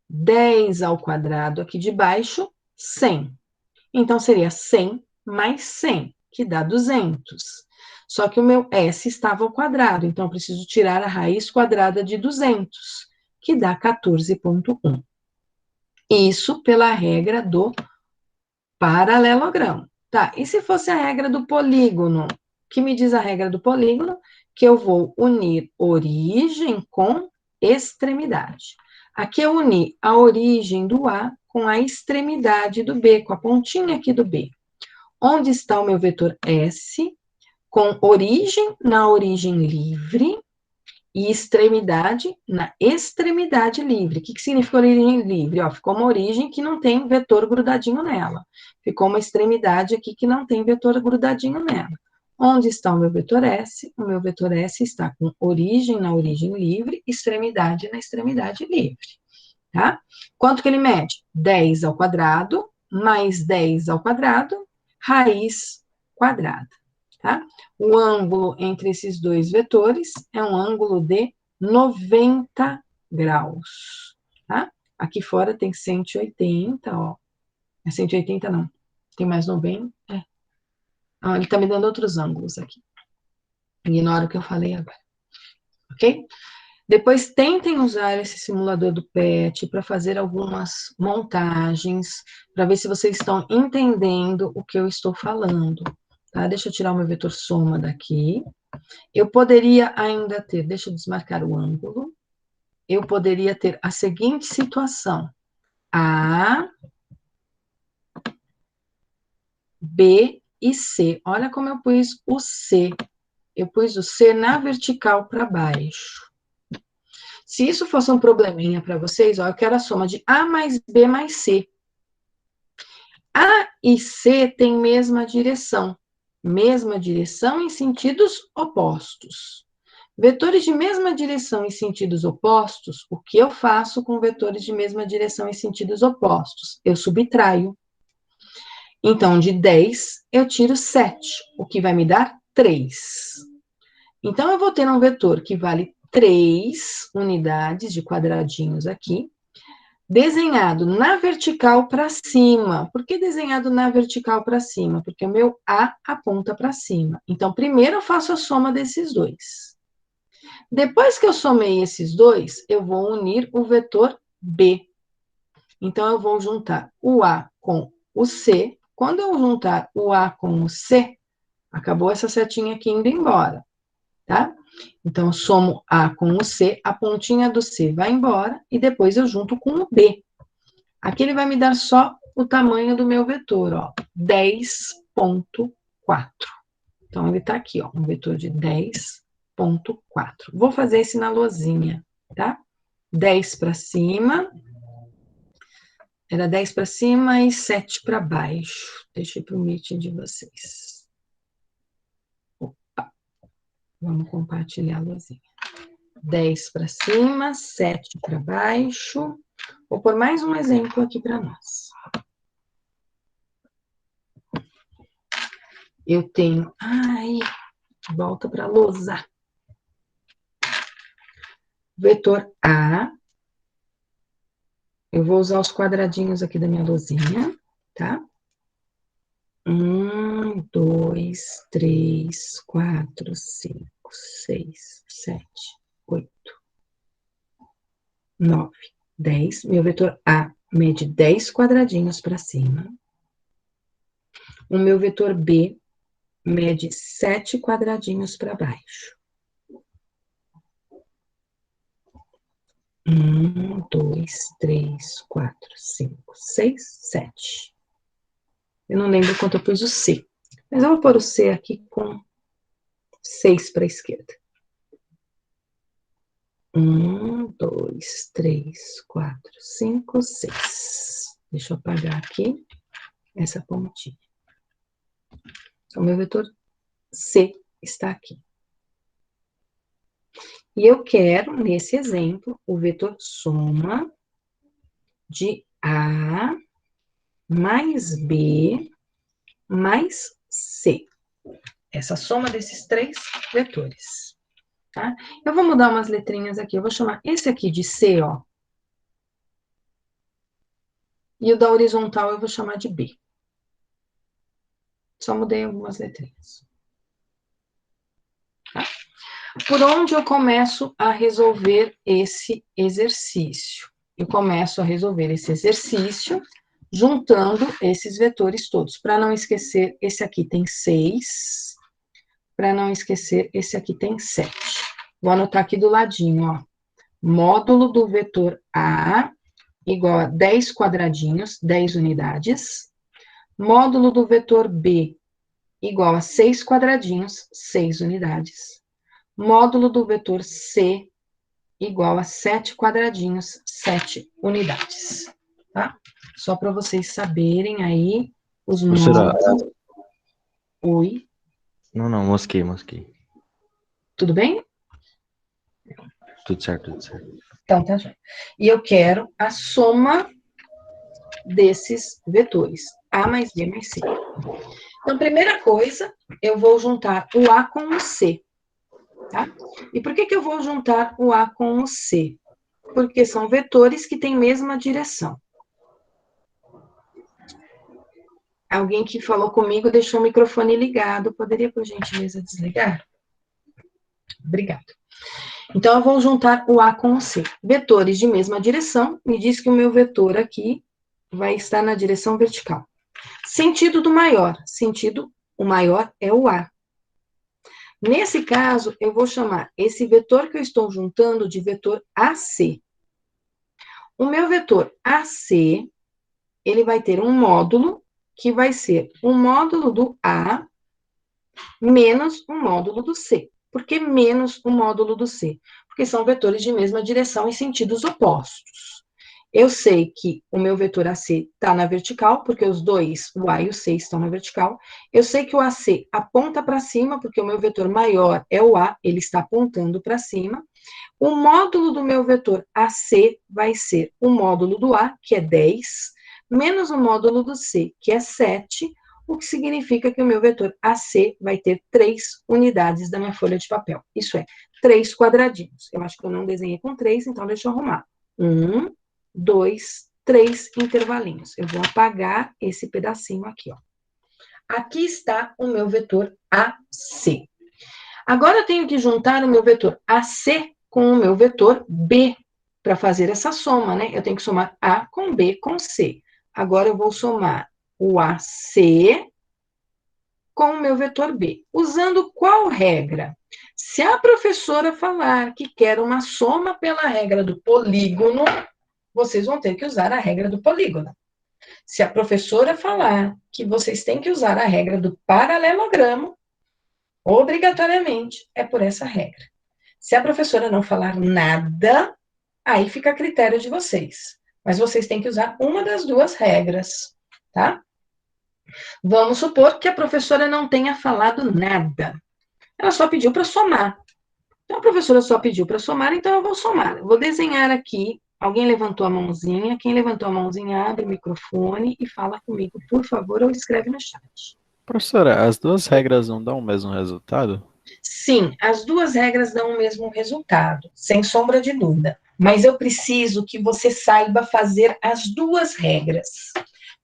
10 ao quadrado aqui de baixo, 100. Então, seria 100 mais 100, que dá 200. Só que o meu S estava ao quadrado, então eu preciso tirar a raiz quadrada de 200, que dá 14,1. Isso pela regra do paralelogramo. Tá, e se fosse a regra do polígono? Que me diz a regra do polígono? Que eu vou unir origem com extremidade. Aqui eu uni a origem do A com a extremidade do B, com a pontinha aqui do B. Onde está o meu vetor S? Com origem na origem livre e extremidade na extremidade livre. O que significa origem livre? Ó, ficou uma origem que não tem vetor grudadinho nela. Ficou uma extremidade aqui que não tem vetor grudadinho nela. Onde está o meu vetor S? O meu vetor S está com origem na origem livre, extremidade na extremidade livre. Tá? Quanto que ele mede? 10 ao quadrado, mais 10 ao quadrado, raiz quadrada. Tá? O ângulo entre esses dois vetores é um ângulo de 90 graus. Tá? Aqui fora tem 180, ó. É 180 não. Tem mais 90. É. Ah, ele está me dando outros ângulos aqui. Ignora o que eu falei agora. Ok? Depois tentem usar esse simulador do PET para fazer algumas montagens, para ver se vocês estão entendendo o que eu estou falando. Tá? Deixa eu tirar o meu vetor soma daqui. Eu poderia ainda ter, deixa eu desmarcar o ângulo, eu poderia ter a seguinte situação. A, B e C. Olha como eu pus o C. Eu pus o C na vertical para baixo. Se isso fosse um probleminha para vocês, ó, eu quero a soma de A mais B mais C. A e C têm mesma direção em sentidos opostos. Vetores de mesma direção em sentidos opostos, o que eu faço com vetores de mesma direção em sentidos opostos? Eu subtraio. Então, de 10, eu tiro 7, o que vai me dar 3. Então, eu vou ter um vetor que vale 3 unidades de quadradinhos aqui, desenhado na vertical para cima. Por que desenhado na vertical para cima? Porque o meu A aponta para cima. Então, primeiro eu faço a soma desses dois. Depois que eu somei esses dois, eu vou unir o vetor B. Então, eu vou juntar o A com o C. Quando eu juntar o A com o C, acabou essa setinha aqui indo embora, tá? Então, eu somo A com o C, a pontinha do C vai embora, e depois eu junto com o B. Aqui ele vai me dar só o tamanho do meu vetor, ó, 10,4. Então, ele tá aqui, ó, um vetor de 10,4. Vou fazer esse na lousinha, tá? 10 para cima. Era 10 para cima e 7 para baixo. Deixa para o meeting de vocês. Opa. Vamos compartilhar a lousinha. 10 para cima, 7 para baixo. Vou pôr mais um exemplo aqui para nós. Eu tenho... Ai, volta para a lousa. Vetor A. Eu vou usar os quadradinhos aqui da minha lousinha, tá? 1, 2, 3, 4, 5, 6, 7, 8, 9, 10. Meu vetor A mede 10 quadradinhos para cima. O meu vetor B mede 7 quadradinhos para baixo. 1, 2, 3, 4, 5, 6, 7. Eu não lembro quanto eu pus o C. Mas eu vou pôr o C aqui com 6 para a esquerda. 1, 2, 3, 4, 5, 6. Deixa eu apagar aqui essa pontinha. Então, meu vetor C está aqui. E eu quero, nesse exemplo, o vetor soma de A mais B mais C. Essa soma desses três vetores. Tá? Eu vou mudar umas letrinhas aqui. Eu vou chamar esse aqui de C, ó. E o da horizontal eu vou chamar de B. Só mudei algumas letrinhas. Por onde eu começo a resolver esse exercício? Eu começo a resolver esse exercício juntando esses vetores todos. Para não esquecer, esse aqui tem 6. Para não esquecer, esse aqui tem 7. Vou anotar aqui do ladinho, ó. Módulo do vetor A igual a 10 quadradinhos, 10 unidades. Módulo do vetor B igual a 6 quadradinhos, 6 unidades. Módulo do vetor C igual a 7 quadradinhos, 7 unidades. Tá? Só para vocês saberem aí os módulos. Oi. Não, mosquei. Tudo bem? Tudo certo. Então, tá já. E eu quero a soma desses vetores. A mais B mais C. Então, primeira coisa, eu vou juntar o A com o C. Tá? E por que eu vou juntar o A com o C? Porque são vetores que têm mesma direção. Alguém que falou comigo deixou o microfone ligado. Poderia, por gentileza, desligar? Obrigada. Então, eu vou juntar o A com o C. Vetores de mesma direção, me diz que o meu vetor aqui vai estar na direção vertical. Sentido do maior. O maior é o A. Nesse caso, eu vou chamar esse vetor que eu estou juntando de vetor AC. O meu vetor AC, ele vai ter um módulo que vai ser o módulo do A menos o módulo do C. Por que menos o módulo do C? Porque são vetores de mesma direção em sentidos opostos. Eu sei que o meu vetor AC está na vertical, porque os dois, o A e o C, estão na vertical. Eu sei que o AC aponta para cima, porque o meu vetor maior é o A, ele está apontando para cima. O módulo do meu vetor AC vai ser o módulo do A, que é 10, menos o módulo do C, que é 7, o que significa que o meu vetor AC vai ter 3 unidades da minha folha de papel. Isso é, 3 quadradinhos. Eu acho que eu não desenhei com 3, então deixa eu arrumar. 1, 2, 3 intervalinhos. Eu vou apagar esse pedacinho aqui, ó. Aqui está o meu vetor AC. Agora eu tenho que juntar o meu vetor AC com o meu vetor B para fazer essa soma, né? Eu tenho que somar A com B com C. Agora eu vou somar o AC com o meu vetor B. Usando qual regra? Se a professora falar que quer uma soma pela regra do polígono, vocês vão ter que usar a regra do polígono. Se a professora falar que vocês têm que usar a regra do paralelogramo, obrigatoriamente é por essa regra. Se a professora não falar nada, aí fica a critério de vocês. Mas vocês têm que usar uma das duas regras, tá? Vamos supor que a professora não tenha falado nada. Ela só pediu para somar. Então, a professora só pediu para somar, então eu vou somar. Eu vou desenhar aqui. Alguém levantou a mãozinha. Quem levantou a mãozinha, abre o microfone e fala comigo, por favor, ou escreve no chat. Professora, as duas regras não dão o mesmo resultado? Sim, as duas regras dão o mesmo resultado, sem sombra de dúvida. Mas eu preciso que você saiba fazer as duas regras.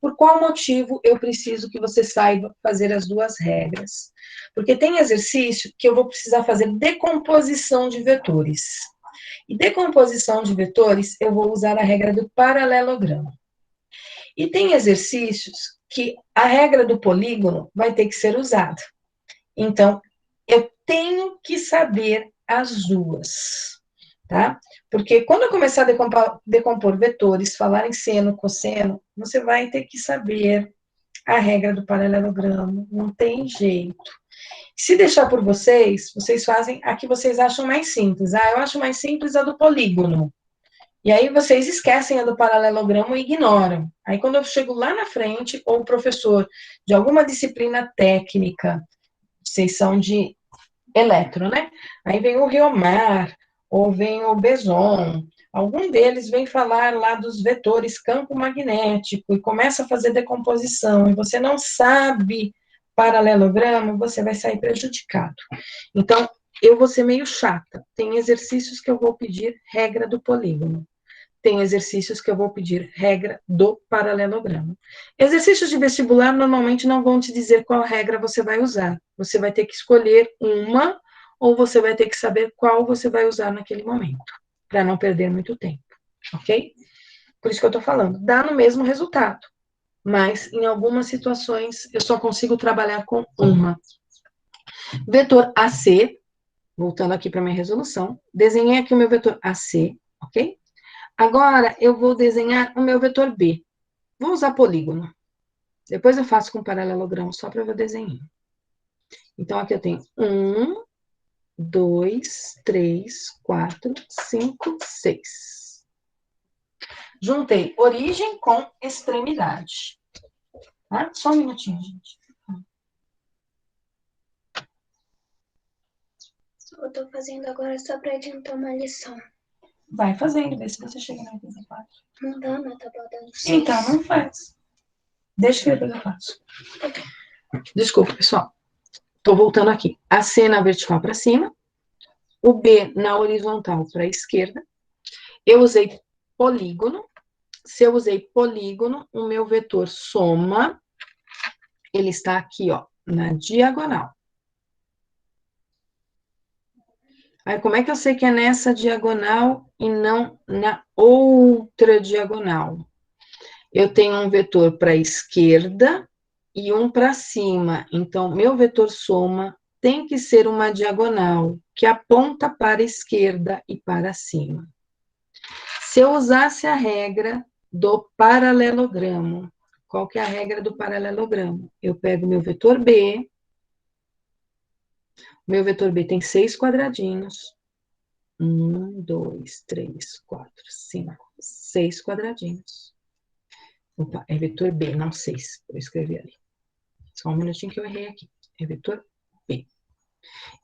Por qual motivo eu preciso que você saiba fazer as duas regras? Porque tem exercício que eu vou precisar fazer decomposição de vetores. E decomposição de vetores, eu vou usar a regra do paralelogramo. E tem exercícios que a regra do polígono vai ter que ser usada. Então, eu tenho que saber as duas, tá? Porque quando eu começar a decompor vetores, falar em seno, cosseno, você vai ter que saber a regra do paralelogramo, não tem jeito. Se deixar por vocês, vocês fazem a que vocês acham mais simples. Ah, eu acho mais simples a do polígono. E aí vocês esquecem a do paralelogramo e ignoram. Aí quando eu chego lá na frente, ou o professor de alguma disciplina técnica, vocês são de eletro, né? Aí vem o Riomar, ou vem o Beson, algum deles vem falar lá dos vetores campo magnético e começa a fazer decomposição, e você não sabe paralelogramo, você vai sair prejudicado. Então, eu vou ser meio chata. Tem exercícios que eu vou pedir regra do polígono. Tem exercícios que eu vou pedir regra do paralelogramo. Exercícios de vestibular normalmente não vão te dizer qual regra você vai usar. Você vai ter que escolher uma ou você vai ter que saber qual você vai usar naquele momento, para não perder muito tempo, ok? Por isso que eu estou falando, dá no mesmo resultado, mas em algumas situações eu só consigo trabalhar com uma. Vetor AC, voltando aqui para minha resolução, desenhei aqui o meu vetor AC, ok? Agora eu vou desenhar o meu vetor B. Vou usar polígono. Depois eu faço com paralelogramo só para eu desenhar. Então aqui eu tenho 1, 2, 3, 4, 5, 6. Juntei origem com extremidade. Tá? Só um minutinho, gente. Eu tô fazendo agora só para adiantar uma lição. Vai fazendo, vê se você chega na 84. Não dá, mas tá dando certo. Então, não faz. Deixa que depois eu faço. Desculpa, pessoal. Tô voltando aqui. A C na vertical para cima. O B na horizontal para a esquerda. Eu usei polígono. Se eu usei polígono, o meu vetor soma, ele está aqui, ó, na diagonal. Aí, como é que eu sei que é nessa diagonal e não na outra diagonal? Eu tenho um vetor para a esquerda e um para cima. Então, meu vetor soma tem que ser uma diagonal que aponta para a esquerda e para cima. Se eu usasse a regra do paralelogramo, qual que é a regra do paralelogramo? Eu pego meu vetor B tem 6 quadradinhos. 1, 2, 3, 4, 5, 6 quadradinhos. Opa, é vetor B, não 6. Vou escrever ali. Só um minutinho que eu errei aqui. É vetor B.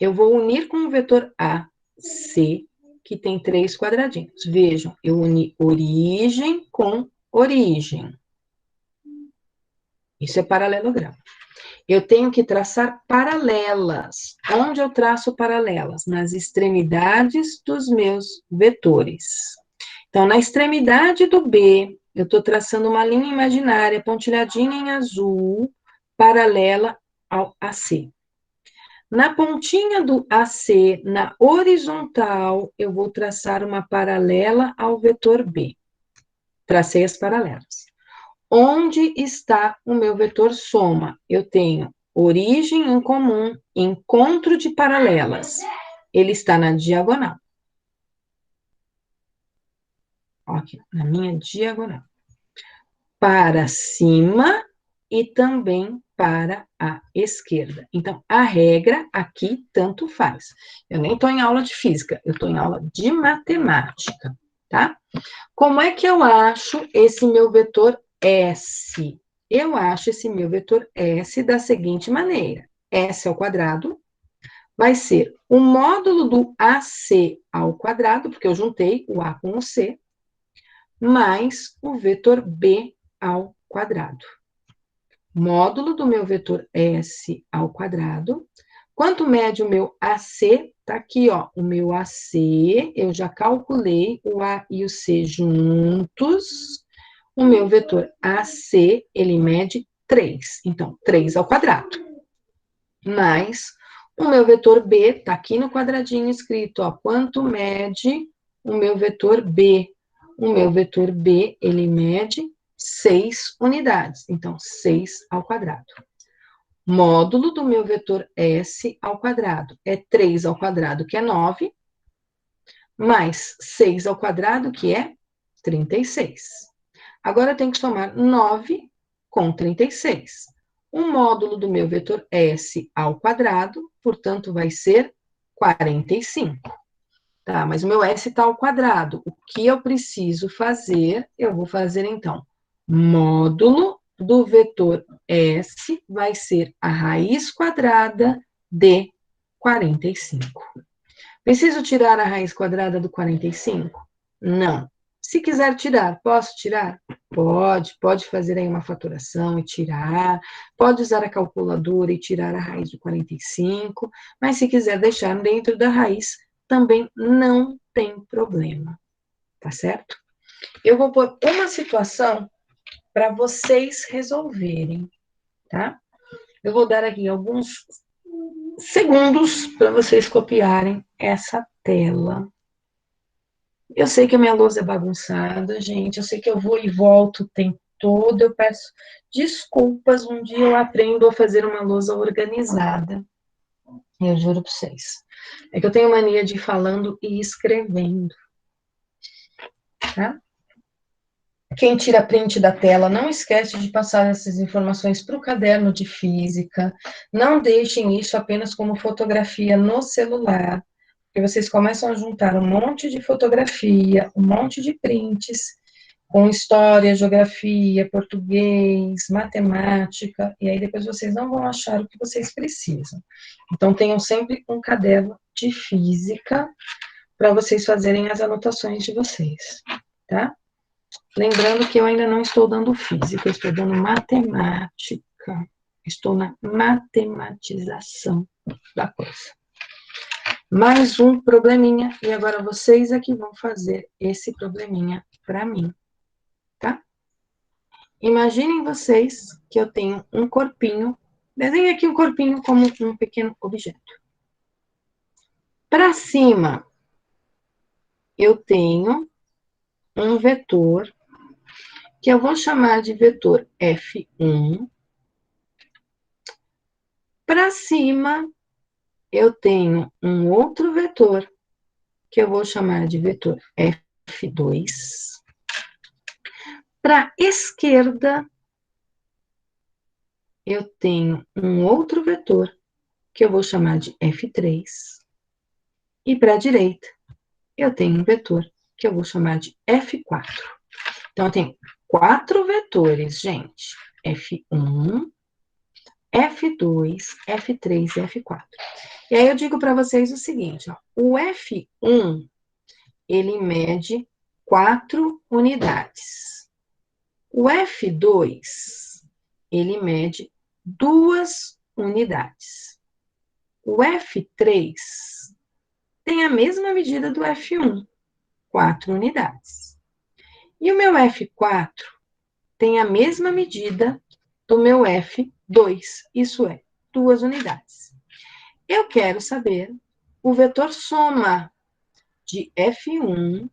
Eu vou unir com o vetor AC, que tem 3 quadradinhos. Vejam, eu uni origem com origem. Isso é paralelogramo. Eu tenho que traçar paralelas. Onde eu traço paralelas? Nas extremidades dos meus vetores. Então, na extremidade do B, eu estou traçando uma linha imaginária, pontilhadinha em azul, paralela ao AC. Na pontinha do AC, na horizontal, eu vou traçar uma paralela ao vetor B. Tracei as paralelas. Onde está o meu vetor soma? Eu tenho origem em comum, encontro de paralelas. Ele está na diagonal. Aqui, na minha diagonal. Para cima e também para a esquerda. Então, a regra aqui tanto faz. Eu nem estou em aula de física, eu estou em aula de matemática, tá? Como é que eu acho esse meu vetor S? Eu acho esse meu vetor S da seguinte maneira. S ao quadrado vai ser o módulo do AC ao quadrado, porque eu juntei o A com o C, mais o vetor B ao quadrado. Módulo do meu vetor S ao quadrado. Quanto mede o meu AC? Tá aqui, ó, o meu AC, eu já calculei o A e o C juntos. O meu vetor AC, ele mede 3. Então, 3 ao quadrado. Mais o meu vetor B, tá aqui no quadradinho escrito, ó, quanto mede o meu vetor B? O meu vetor B, ele mede 6 unidades. Então, 6 ao quadrado. Módulo do meu vetor S ao quadrado é 3 ao quadrado, que é 9, mais 6 ao quadrado, que é 36. Agora eu tenho que somar 9 com 36. O módulo do meu vetor S ao quadrado, portanto, vai ser 45. Tá, mas o meu S está ao quadrado. O que eu preciso fazer? Eu vou fazer, então, módulo do vetor S vai ser a raiz quadrada de 45. Preciso tirar a raiz quadrada do 45? Não. Se quiser tirar, posso tirar? Pode fazer aí uma faturação e tirar, pode usar a calculadora e tirar a raiz do 45, mas se quiser deixar dentro da raiz, também não tem problema, tá certo? Eu vou pôr uma situação para vocês resolverem, tá? Eu vou dar aqui alguns segundos para vocês copiarem essa tela. Eu sei que a minha lousa é bagunçada, gente. Eu sei que eu vou e volto o tempo todo. Eu peço desculpas. Um dia eu aprendo a fazer uma lousa organizada. Eu juro para vocês. É que eu tenho mania de ir falando e escrevendo. Tá? Quem tira print da tela, não esquece de passar essas informações para o caderno de física. Não deixem isso apenas como fotografia no celular, porque vocês começam a juntar um monte de fotografia, um monte de prints, com história, geografia, português, matemática, e aí depois vocês não vão achar o que vocês precisam. Então, tenham sempre um caderno de física para vocês fazerem as anotações de vocês, tá? Lembrando que eu ainda não estou dando física, eu estou dando matemática. Estou na matematização da coisa. Mais um probleminha, e agora vocês é que vão fazer esse probleminha para mim, tá? Imaginem vocês que eu tenho um corpinho, desenhe aqui um corpinho como um pequeno objeto. Para cima, eu tenho um vetor que eu vou chamar de vetor F1. Para cima, eu tenho um outro vetor que eu vou chamar de vetor F2. Para a esquerda, eu tenho um outro vetor que eu vou chamar de F3. E para a direita, eu tenho um vetor que eu vou chamar de F4. Então, eu tenho 4 vetores, gente. F1, F2, F3 e F4. E aí eu digo para vocês o seguinte, ó, o F1, ele mede 4 unidades. O F2, ele mede 2 unidades. O F3 tem a mesma medida do F1, 4 unidades. E o meu F4 tem a mesma medida do meu F2, isso é, 2 unidades. Eu quero saber o vetor soma de F1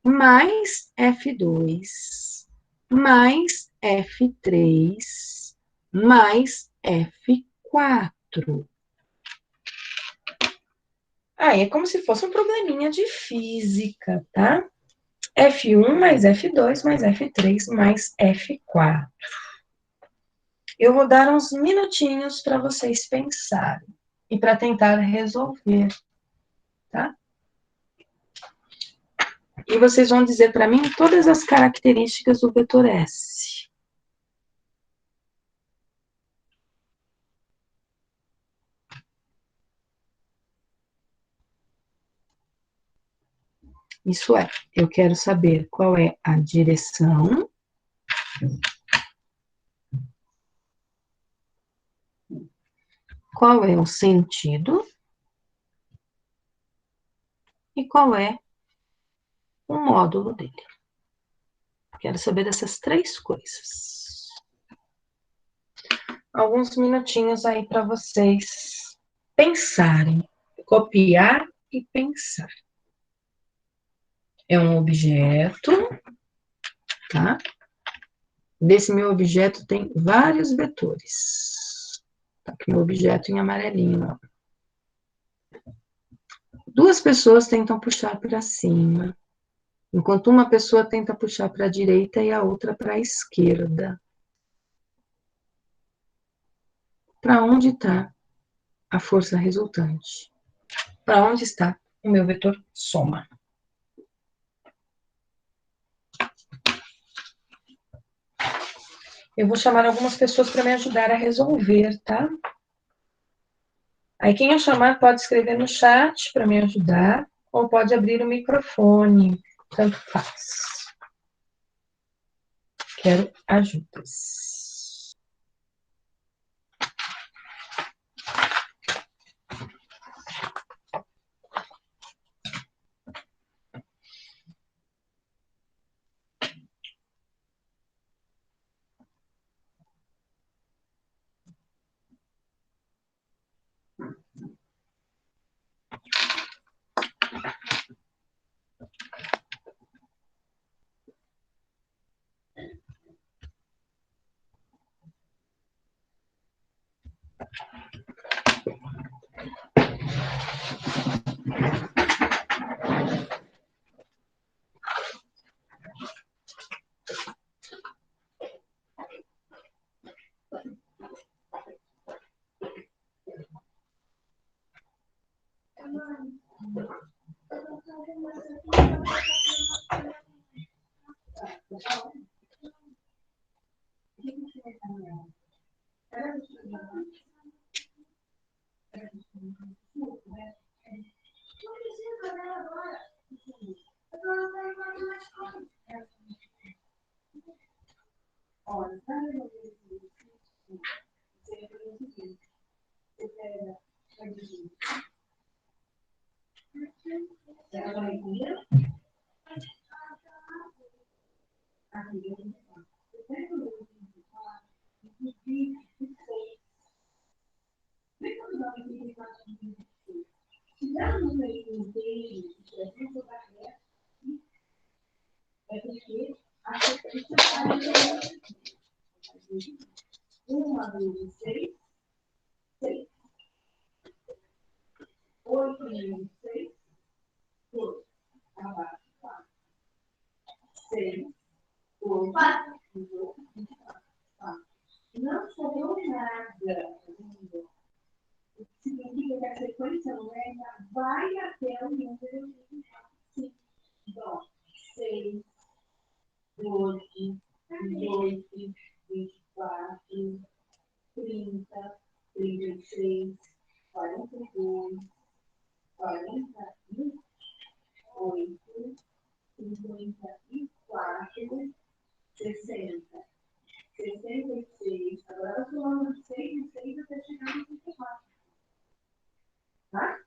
mais F2 mais F3 mais F4. Aí é como se fosse um probleminha de física, tá? F1 mais F2 mais F3 mais F4. Eu vou dar uns minutinhos para vocês pensarem e para tentar resolver, tá? E vocês vão dizer para mim todas as características do vetor S. Isso é, eu quero saber qual é a direção, qual é o sentido e qual é o módulo dele. Quero saber dessas 3 coisas. Alguns minutinhos aí para vocês pensarem, copiar e pensar. É um objeto, tá? Desse meu objeto tem vários vetores. Tá aqui meu objeto em amarelinho, ó. 2 pessoas tentam puxar para cima, enquanto uma pessoa tenta puxar para a direita e a outra para a esquerda. Para onde está a força resultante? Para onde está o meu vetor soma? Eu vou chamar algumas pessoas para me ajudar a resolver, tá? Aí quem eu chamar pode escrever no chat para me ajudar, ou pode abrir o microfone, tanto faz. Quero ajudas.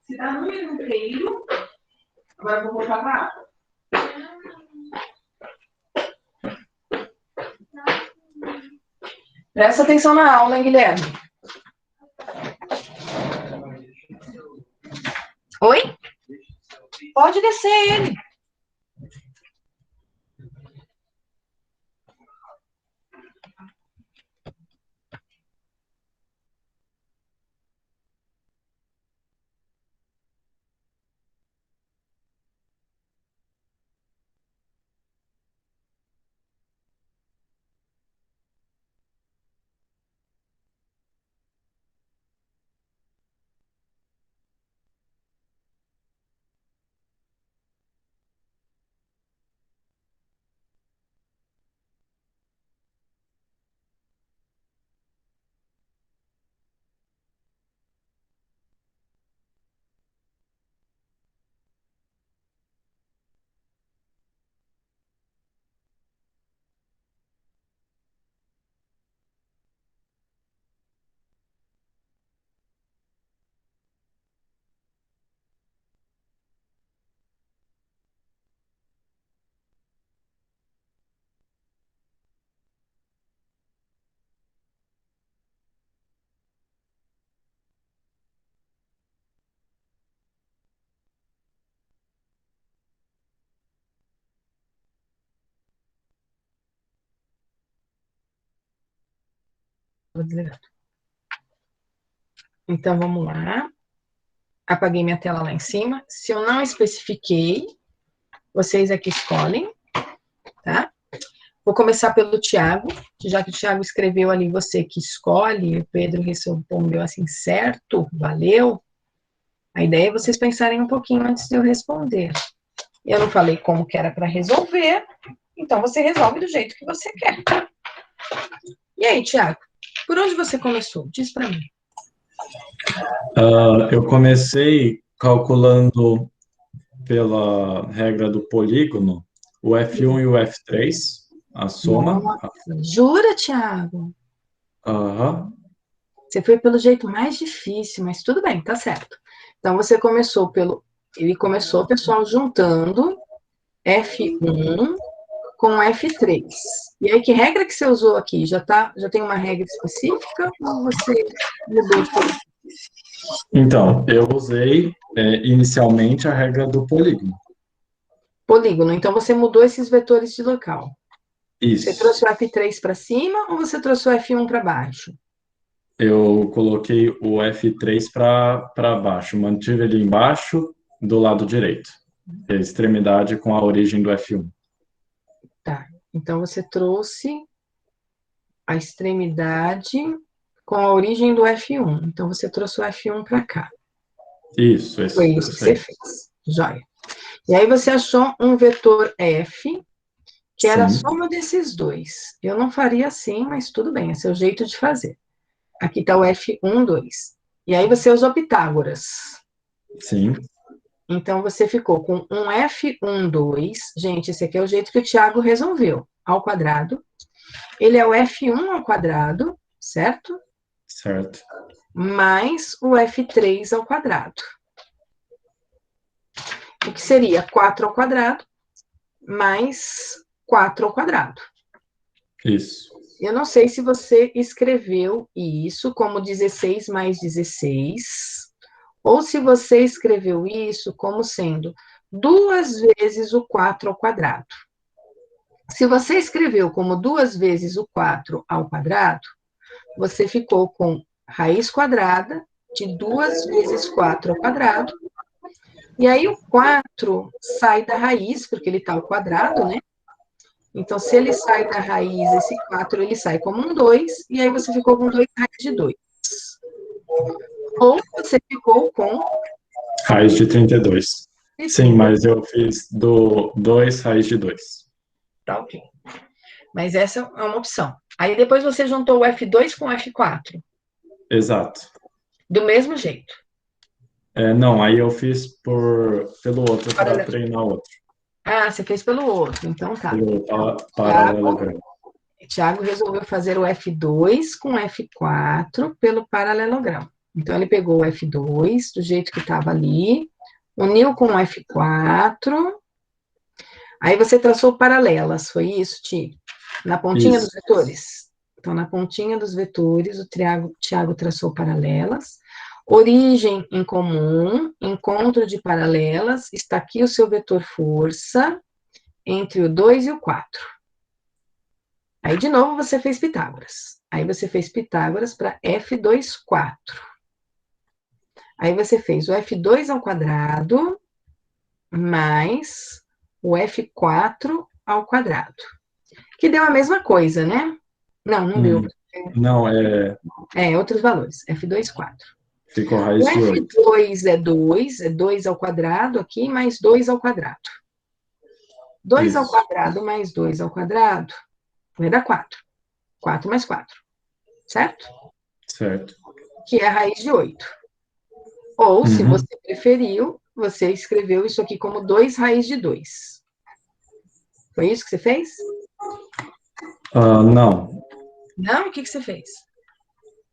Se dá número inteiro, agora eu vou voltar para a aula. Presta atenção na aula, hein, Guilherme? Oi? Pode descer ele. Vou desligar. Então, vamos lá. Apaguei minha tela lá em cima. Se eu não especifiquei, vocês aqui escolhem, tá? Vou começar pelo Tiago, já que o Tiago escreveu ali, você que escolhe, o Pedro respondeu assim, certo, valeu. A ideia é vocês pensarem um pouquinho antes de eu responder. Eu não falei como que era para resolver, então você resolve do jeito que você quer. E aí, Tiago, por onde você começou? Diz para mim. Eu comecei calculando pela regra do polígono o F1 e o F3, a soma. Nossa, jura, Tiago? Aham. Você foi pelo jeito mais difícil, mas tudo bem, tá certo. Então, você começou pelo... Ele começou, pessoal, juntando F1 com F3. E aí, que regra que você usou aqui? Já tem uma regra específica ou você mudou de coisa? Então, eu usei inicialmente a regra do polígono. Polígono. Então, você mudou esses vetores de local. Isso. Você trouxe o F3 para cima ou você trouxe o F1 para baixo? eu coloquei o F3 para baixo, mantive ele embaixo do lado direito, a extremidade com a origem do F1. Tá. Então, você trouxe a extremidade com a origem do F1. Então, você trouxe o F1 para cá. Isso Foi isso que aí. você fez. Joia. E aí, você achou um vetor F, que era a Sim. soma desses dois. Eu não faria assim, mas tudo bem, esse é o jeito de fazer. Aqui está o F1, 2. E aí, você usou Pitágoras. Sim. Então, você ficou com um F1, 2. Gente, esse aqui é o jeito que o Thiago resolveu. Ao quadrado. Ele é o F1 ao quadrado, certo? Certo. Mais o F3 ao quadrado. O que seria 4 ao quadrado mais 4 ao quadrado. Isso. Eu não sei se você escreveu isso como 16 mais 16, ou se você escreveu isso como sendo 2 vezes o 4 ao quadrado. Se você escreveu como 2 vezes o 4 ao quadrado, você ficou com raiz quadrada de 2 vezes 4 ao quadrado. E aí o 4 sai da raiz, porque ele está ao quadrado, né? Então, se ele sai da raiz, esse 4, ele sai como um 2, e aí você ficou com 2 raiz de 2. Ou você ficou com... Raiz de 32. Sim, mas eu fiz do 2 raiz de 2. Tá ok. Mas essa é uma opção. Aí depois você juntou o F2 com o F4. Exato. Do mesmo jeito. Não, aí eu fiz pelo outro para treinar outro. Ah, você fez pelo outro, então tá. Pelo paralelogramo. Thiago resolveu fazer o F2 com F4 pelo paralelogramo. Então, ele pegou o F2, do jeito que estava ali, uniu com o F4, aí você traçou paralelas, foi isso, Ti? Na pontinha Isso. dos vetores? Então, na pontinha dos vetores, o Thiago traçou paralelas. Origem em comum, encontro de paralelas, está aqui o seu vetor força, entre o 2 e o 4. Aí, de novo, você fez Pitágoras. Aí, você fez Pitágoras para F2, 4. Aí, você fez o F2 ao quadrado mais o F4 ao quadrado. Que deu a mesma coisa, né? Não, não deu. Não, outros valores. F2, 4. Ficou raiz de 8. O F2 é 2 ao quadrado aqui, mais 2 ao quadrado. 2 ao quadrado mais 2 ao quadrado vai dar 4. 4 mais 4. Certo? Certo. Que é a raiz de 8. Ou, se você preferiu, você escreveu isso aqui como 2 raiz de 2. Foi isso que você fez? Não. Não? O que você fez?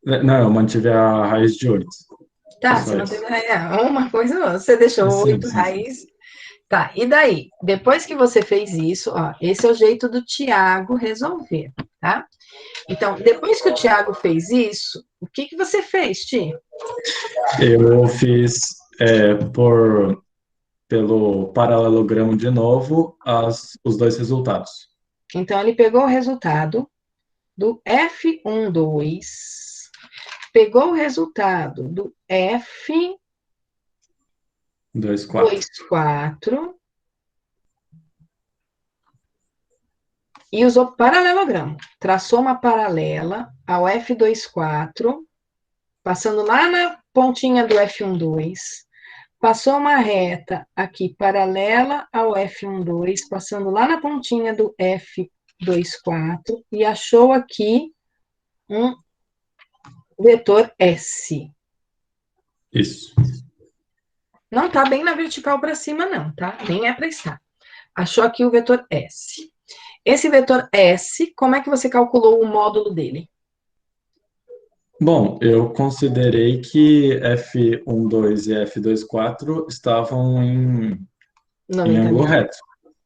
Não, eu mantive a raiz de 8. Tá, você manteve a raiz. Uma coisa ou outra. Você deixou 8 raiz. Tá, e daí? Depois que você fez isso, ó, esse é o jeito do Thiago resolver, tá? Então, depois que o Thiago fez isso, o que você fez, Ti? Eu fiz pelo paralelogramo de novo os dois resultados. Então, ele pegou o resultado do F1, 2, pegou o resultado do F 2, 4. 4 e usou paralelogramo. Traçou uma paralela ao F2, 4, passando lá na pontinha do F1, 2, passou uma reta aqui paralela ao F1, 2, passando lá na pontinha do F2, 4, e achou aqui um vetor S. Isso. Não está bem na vertical para cima, não, tá? Nem é para estar. Achou aqui o vetor S. Esse vetor S, como é que você calculou o módulo dele? Bom, eu considerei que F12 e F24 estavam em ângulo reto.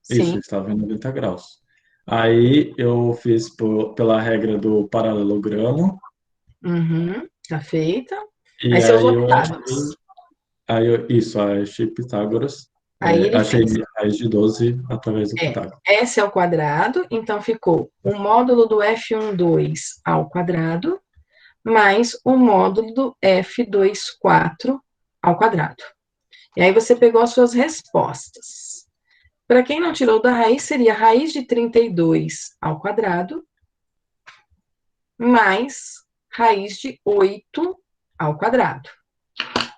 Sim. Isso, estavam em 90 graus. Aí eu fiz pela regra do paralelogramo. Tá feita. E aí aí eu achei Pitágoras. Aí ele achei fez. raiz de 12 através do Pitágoras. S ao quadrado, então ficou o módulo do F1, 2 ao quadrado, mais o módulo do F24 ao quadrado. E aí você pegou as suas respostas. Para quem não tirou da raiz, seria raiz de 32 ao quadrado, mais raiz de 8 ao quadrado.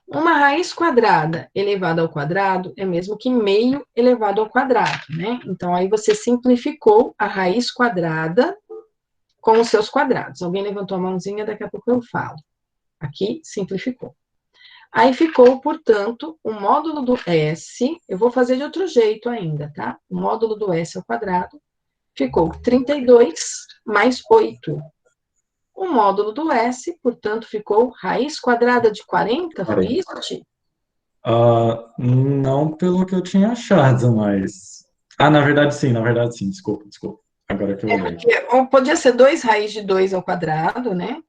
Uma raiz quadrada elevada ao quadrado é mesmo que meio elevado ao quadrado, né? Então, aí você simplificou a raiz quadrada com os seus quadrados. Alguém levantou a mãozinha, daqui a pouco eu falo. Aqui, simplificou. Aí ficou, portanto, o módulo do S, eu vou fazer de outro jeito ainda, tá? O módulo do S ao quadrado ficou 32 mais 8. O módulo do S, portanto, ficou raiz quadrada de 40, foi isso, Ti? Não pelo que eu tinha achado, mas... na verdade sim, desculpa. Agora que eu olhei. Ou podia ser 2 raiz de 2 ao quadrado, né?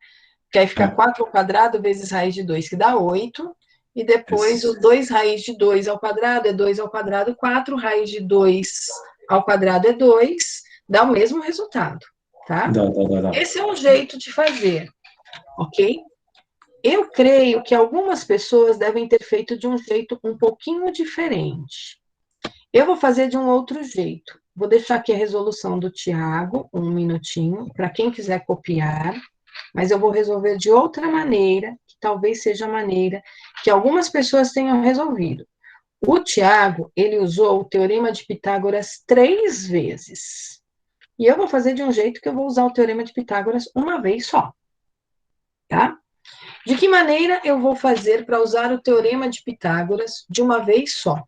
Que aí fica 4 ao quadrado vezes raiz de 2, que dá 8. E depois o 2 raiz de 2 ao quadrado é 2 ao quadrado, 4 raiz de 2 ao quadrado é 2, dá o mesmo resultado, tá? Dá. Esse é um jeito de fazer, ok? Eu creio que algumas pessoas devem ter feito de um jeito um pouquinho diferente. Eu vou fazer de um outro jeito. Vou deixar aqui a resolução do Tiago, um minutinho, para quem quiser copiar, mas eu vou resolver de outra maneira, que talvez seja a maneira que algumas pessoas tenham resolvido. O Tiago, ele usou o Teorema de Pitágoras 3 vezes. E eu vou fazer de um jeito que eu vou usar o Teorema de Pitágoras uma vez só. Tá? De que maneira eu vou fazer para usar o Teorema de Pitágoras de uma vez só?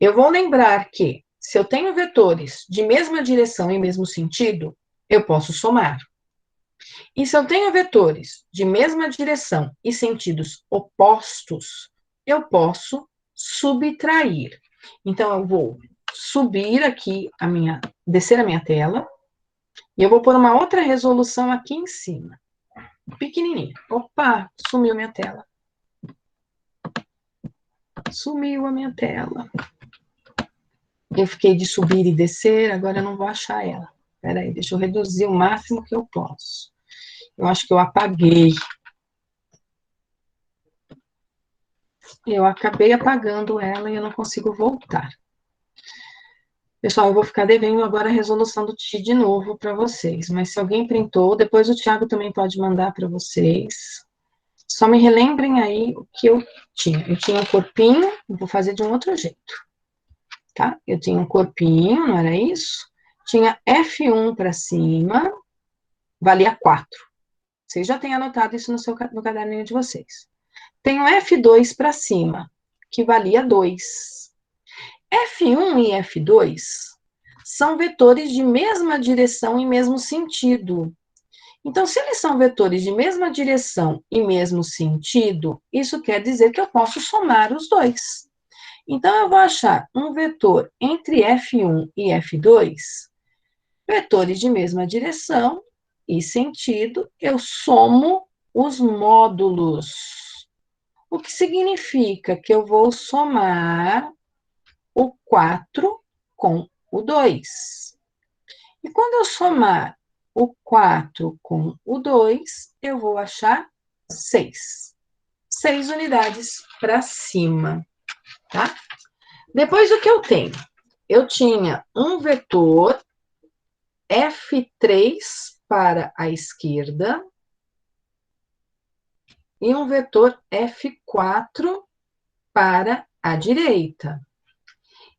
Eu vou lembrar que, se eu tenho vetores de mesma direção e mesmo sentido, eu posso somar. E se eu tenho vetores de mesma direção e sentidos opostos, eu posso subtrair. Então, eu vou subir aqui descer a minha tela, e eu vou pôr uma outra resolução aqui em cima. Pequenininha. Opa, sumiu minha tela. Sumiu a minha tela. Eu fiquei de subir e descer, agora eu não vou achar ela. Espera aí, deixa eu reduzir o máximo que eu posso. Eu acho que eu apaguei. Eu acabei apagando ela e eu não consigo voltar. Pessoal, eu vou ficar devendo agora a resolução do Ti de novo para vocês. Mas se alguém printou, depois o Thiago também pode mandar para vocês. Só me relembrem aí o que eu tinha. Eu tinha um corpinho, vou fazer de um outro jeito. Tá? Eu tinha um corpinho, não era isso? Tinha F1 para cima, valia 4. Vocês já têm anotado isso no caderninho de vocês. Tem o F2 para cima, que valia 2. F1 e F2 são vetores de mesma direção e mesmo sentido. Então, se eles são vetores de mesma direção e mesmo sentido, isso quer dizer que eu posso somar os dois. Então, eu vou achar um vetor entre F1 e F2, vetores de mesma direção e sentido, eu somo os módulos. O que significa que eu vou somar o 4 com o 2. E quando eu somar o 4 com o 2, eu vou achar 6. 6 unidades para cima, tá? Depois, o que eu tenho? Eu tinha um vetor F3 para a esquerda e um vetor F4 para a direita.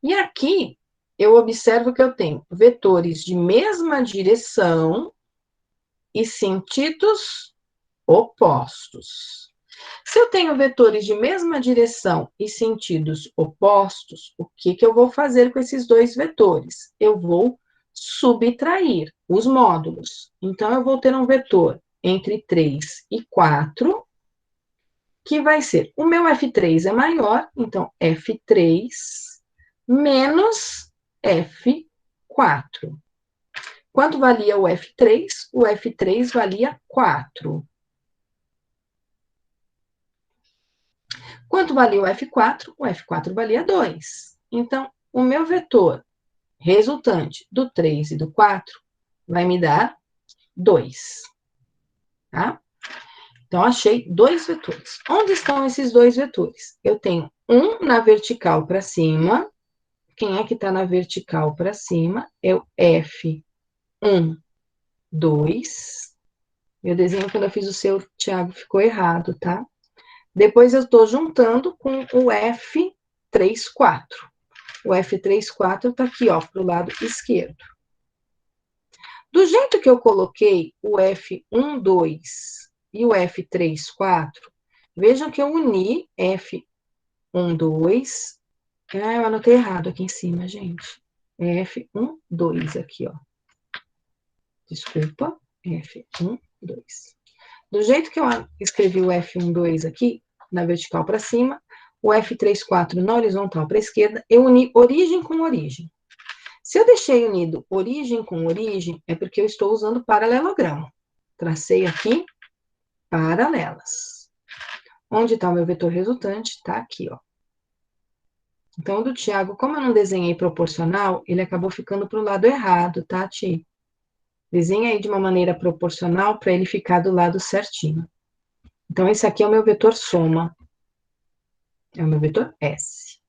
E aqui, eu observo que eu tenho vetores de mesma direção e sentidos opostos. Se eu tenho vetores de mesma direção e sentidos opostos, o que eu vou fazer com esses dois vetores? Eu vou subtrair os módulos. Então, eu vou ter um vetor entre 3 e 4, que vai ser, o meu F3 é maior, então F3 menos F4. Quanto valia o F3? O F3 valia 4. Quanto valia o F4? O F4 valia 2. Então, o meu vetor resultante do 3 e do 4 vai me dar 2. Tá? Então, achei 2 vetores. Onde estão esses 2 vetores? Eu tenho um na vertical para cima. Quem é que está na vertical para cima? É o F1, 2. Meu desenho, quando eu fiz o seu, Thiago, ficou errado, tá? Depois eu estou juntando com o F3, 4. O F3, 4 está aqui, ó, para o lado esquerdo. Do jeito que eu coloquei o F1, 2 e o F3, 4, vejam que eu uni F1, 2. Eu anotei errado aqui em cima, gente. É F1, 2 aqui, ó. Desculpa, F1, 2. Do jeito que eu escrevi o F1, 2 aqui, na vertical para cima, o F3, 4 na horizontal para a esquerda, eu uni origem com origem. Se eu deixei unido origem com origem, é porque eu estou usando paralelogramo. Tracei aqui paralelas. Onde está o meu vetor resultante? Está aqui, ó. Então, o do Thiago, como eu não desenhei proporcional, ele acabou ficando para o lado errado, tá, Ti? Desenha aí de uma maneira proporcional para ele ficar do lado certinho. Então, esse aqui é o meu vetor soma. É o meu vetor S.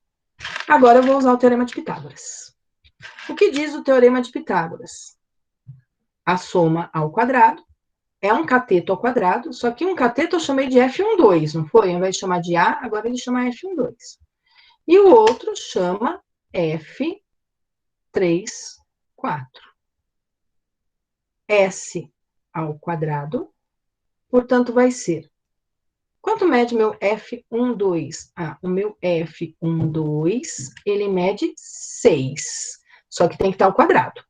Agora eu vou usar o Teorema de Pitágoras. O que diz o Teorema de Pitágoras? A soma ao quadrado é um cateto ao quadrado, só que um cateto eu chamei de F1, 2, não foi? Ao invés de chamar de A, agora ele chama F1, 2. E o outro chama F3, 4. S ao quadrado, portanto, vai ser... Quanto mede meu F1, 2? Ah, o meu F1, 2, ele mede 6. Só que tem que estar ao quadrado.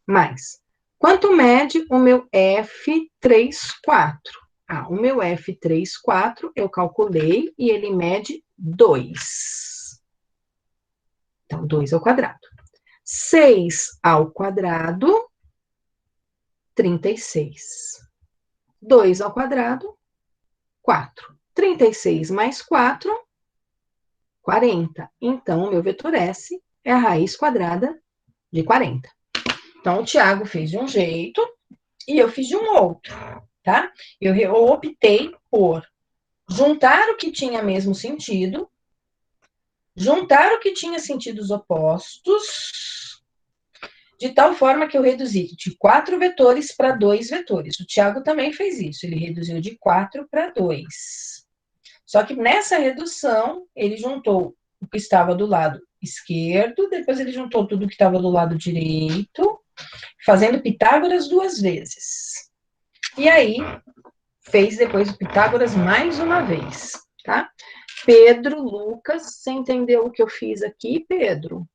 Mais. Quanto mede o meu F3, 4? Ah, o meu F3, 4, eu calculei e ele mede 2. Então, 2 ao quadrado. 6 ao quadrado, 36. 2 ao quadrado, 4. 36 mais 4, 40. Então, o meu vetor S é a raiz quadrada de 40. Então, o Thiago fez de um jeito e eu fiz de um outro, tá? Eu optei por juntar o que tinha mesmo sentido, juntar o que tinha sentidos opostos, de tal forma que eu reduzi de 4 vetores para 2 vetores. O Thiago também fez isso, ele reduziu de 4 para 2. Só que nessa redução, ele juntou o que estava do lado esquerdo, depois ele juntou tudo que estava do lado direito, fazendo Pitágoras 2 vezes. E aí, fez depois o Pitágoras mais uma vez, tá? Pedro, Lucas, você entendeu o que eu fiz aqui, Pedro?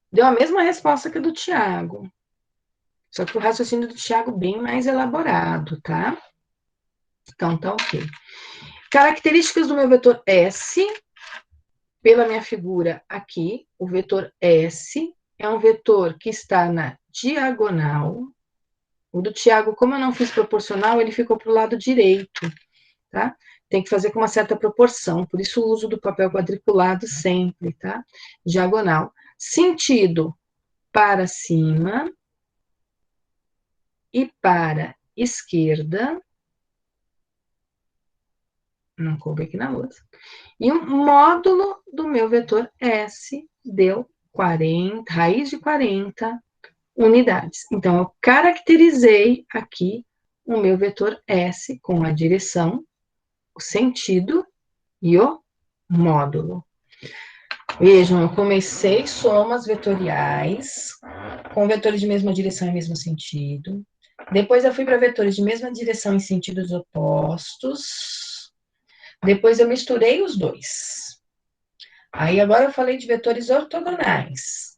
Deu a mesma resposta que a do Thiago. Só que o raciocínio do Thiago bem mais elaborado, tá? Então, tá ok. Características do meu vetor S, pela minha figura aqui, o vetor S é um vetor que está na diagonal. O do Thiago, como eu não fiz proporcional, ele ficou para o lado direito, tá? Tem que fazer com uma certa proporção, por isso o uso do papel quadriculado sempre, tá? Diagonal. Sentido para cima e para esquerda. Não coube aqui na lousa. E o módulo do meu vetor S deu 40, raiz de 40 unidades. Então, eu caracterizei aqui o meu vetor S com a direção, o sentido e o módulo. Vejam, eu comecei somas vetoriais, com vetores de mesma direção e mesmo sentido. Depois eu fui para vetores de mesma direção e sentidos opostos. Depois eu misturei os dois. Aí agora eu falei de vetores ortogonais.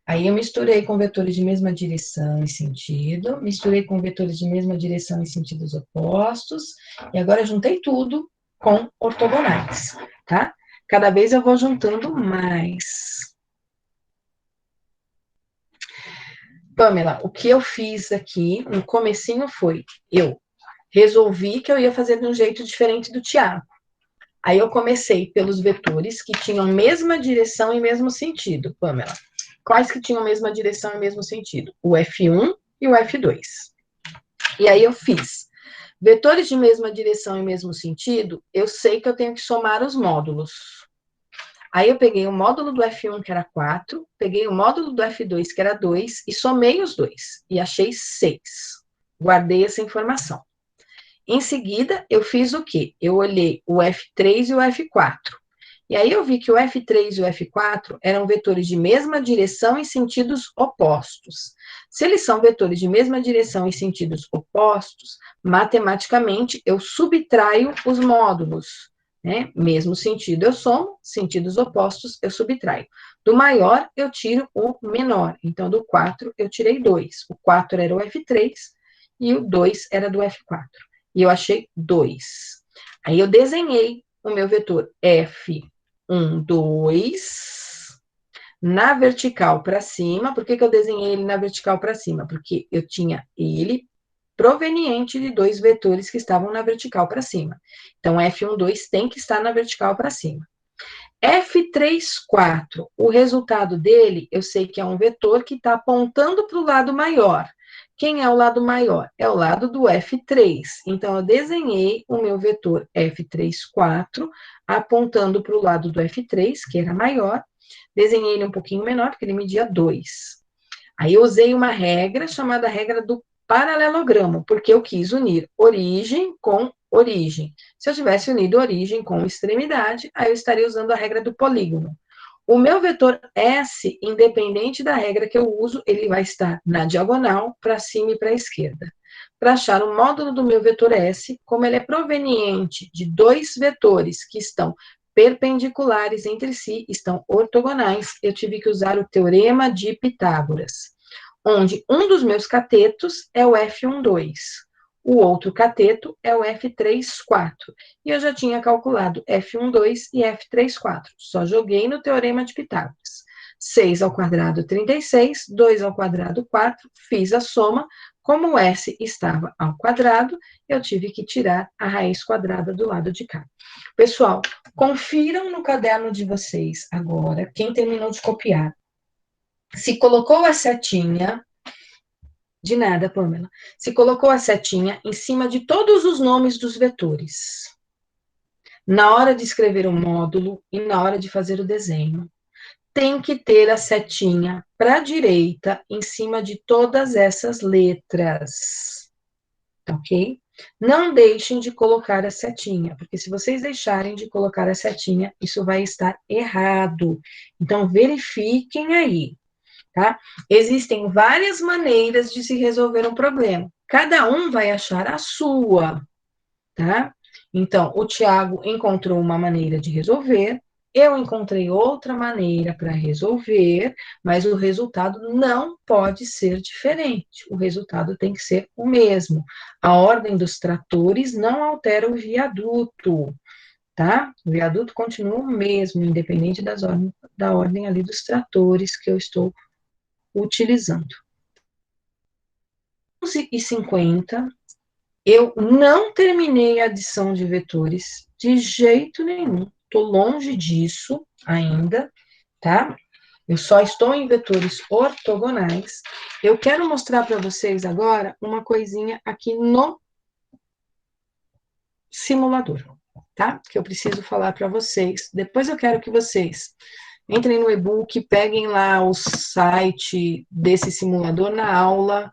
Aí eu misturei com vetores de mesma direção e sentido, misturei com vetores de mesma direção e sentidos opostos, e agora eu juntei tudo com ortogonais, tá? Cada vez eu vou juntando mais. Pamela, o que eu fiz aqui no comecinho foi, eu resolvi que eu ia fazer de um jeito diferente do Thiago. Aí eu comecei pelos vetores que tinham mesma direção e mesmo sentido, Pamela. Quais que tinham mesma direção e mesmo sentido? O F1 e o F2. E aí eu fiz Vetores de mesma direção e mesmo sentido, eu sei que eu tenho que somar os módulos. Aí eu peguei o módulo do F1, que era 4, peguei o módulo do F2, que era 2, e somei os dois, e achei 6. Guardei essa informação. Em seguida, eu fiz o quê? Eu olhei o F3 e o F4. E aí eu vi que o F3 e o F4 eram vetores de mesma direção e sentidos opostos. Se eles são vetores de mesma direção e sentidos opostos, matematicamente eu subtraio os módulos, né? Mesmo sentido eu somo, sentidos opostos eu subtraio. Do maior eu tiro o menor. Então, do 4 eu tirei 2. O 4 era o F3 e o 2 era do F4. E eu achei 2. Aí eu desenhei o meu vetor F1, 2, na vertical para cima. Por que eu desenhei ele na vertical para cima? Porque eu tinha ele proveniente de dois vetores que estavam na vertical para cima. Então, F1, 2 tem que estar na vertical para cima. F3, 4, o resultado dele, eu sei que é um vetor que está apontando para o lado maior. Quem é o lado maior? É o lado do F3. Então, eu desenhei o meu vetor F3, 4, apontando para o lado do F3, que era maior. Desenhei ele um pouquinho menor, porque ele media 2. Aí, eu usei uma regra chamada regra do paralelogramo, porque eu quis unir origem com origem. Se eu tivesse unido origem com extremidade, aí eu estaria usando a regra do polígono. O meu vetor S, independente da regra que eu uso, ele vai estar na diagonal, para cima e para a esquerda. Para achar o módulo do meu vetor S, como ele é proveniente de dois vetores que estão perpendiculares entre si, estão ortogonais, eu tive que usar o teorema de Pitágoras, onde um dos meus catetos é o F1, 2. O outro cateto é o F3, 4. E eu já tinha calculado F1, 2 e F3, 4. Só joguei no teorema de Pitágoras. 6 ao quadrado, 36. 2 ao quadrado, 4. Fiz a soma. Como o S estava ao quadrado, eu tive que tirar a raiz quadrada do lado de cá. Pessoal, confiram no caderno de vocês agora, quem terminou de copiar. Se colocou a setinha... De nada, Pamela. Se colocou a setinha em cima de todos os nomes dos vetores. Na hora de escrever o módulo e na hora de fazer o desenho, tem que ter a setinha para a direita em cima de todas essas letras. Ok? Não deixem de colocar a setinha, porque se vocês deixarem de colocar a setinha, isso vai estar errado. Então, verifiquem aí. Tá? Existem várias maneiras de se resolver um problema. Cada um vai achar a sua, tá? Então, o Tiago encontrou uma maneira de resolver, eu encontrei outra maneira para resolver, mas o resultado não pode ser diferente. O resultado tem que ser o mesmo. A ordem dos tratores não altera o viaduto, tá? O viaduto continua o mesmo, independente da ordem ali dos tratores que eu estou utilizando. 11h50, eu não terminei a adição de vetores de jeito nenhum. Estou longe disso ainda, tá? Eu só estou em vetores ortogonais. Eu quero mostrar para vocês agora uma coisinha aqui no simulador, tá? Que eu preciso falar para vocês. Depois eu quero que vocês entrem no e-book, peguem lá o site desse simulador na aula,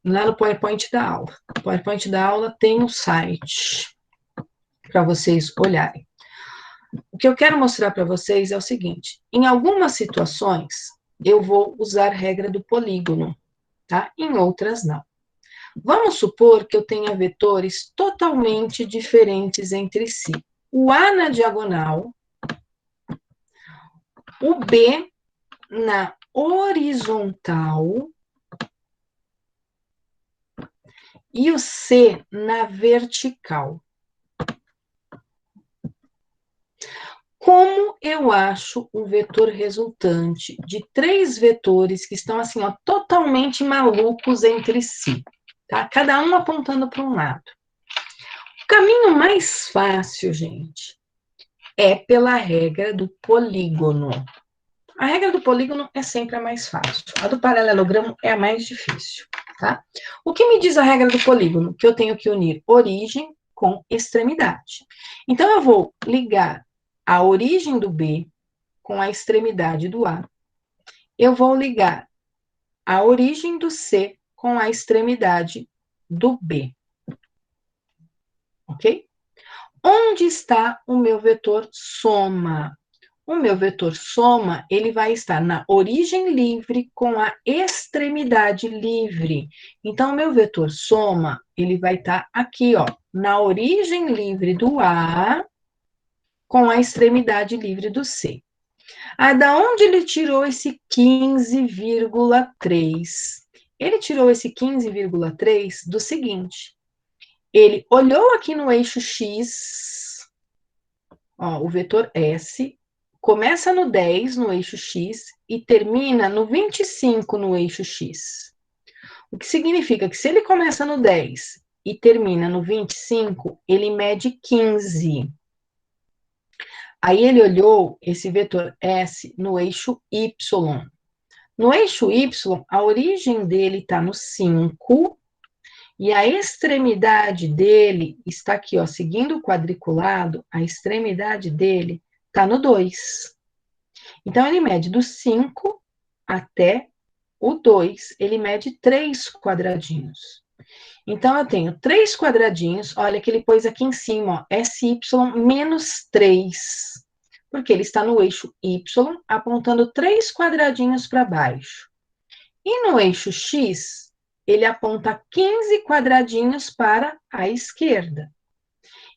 lá no PowerPoint da aula. O PowerPoint da aula tem um site para vocês olharem. O que eu quero mostrar para vocês é o seguinte: em algumas situações, eu vou usar a regra do polígono, tá? Em outras, não. Vamos supor que eu tenha vetores totalmente diferentes entre si. O A na diagonal, o B na horizontal e o C na vertical. Como eu acho um vetor resultante de 3 vetores que estão assim, ó, totalmente malucos entre si, tá? Cada um apontando para um lado. O caminho mais fácil, gente, é pela regra do polígono. A regra do polígono é sempre a mais fácil. A do paralelogramo é a mais difícil. tá? O que me diz a regra do polígono? Que eu tenho que unir origem com extremidade. Então, eu vou ligar a origem do B com a extremidade do A. Eu vou ligar a origem do C com a extremidade do B. Ok? Onde está o meu vetor soma? O meu vetor soma, ele vai estar na origem livre com a extremidade livre. Então, o meu vetor soma, ele vai estar aqui, ó, na origem livre do A com a extremidade livre do C. Ah, da onde ele tirou esse 15,3? Ele tirou esse 15,3 do seguinte. Ele olhou aqui no eixo X, ó, o vetor S, começa no 10 no eixo X e termina no 25 no eixo X. O que significa que se ele começa no 10 e termina no 25, ele mede 15. Aí ele olhou esse vetor S no eixo Y. No eixo Y, a origem dele está no 5 e a extremidade dele está aqui, ó, seguindo o quadriculado, a extremidade dele está no 2. Então, ele mede do 5 até o 2, ele mede 3 quadradinhos. Então, eu tenho 3 quadradinhos, olha que ele pôs aqui em cima, ó, SY menos 3, porque ele está no eixo Y, apontando 3 quadradinhos para baixo. E no eixo X, ele aponta 15 quadradinhos para a esquerda.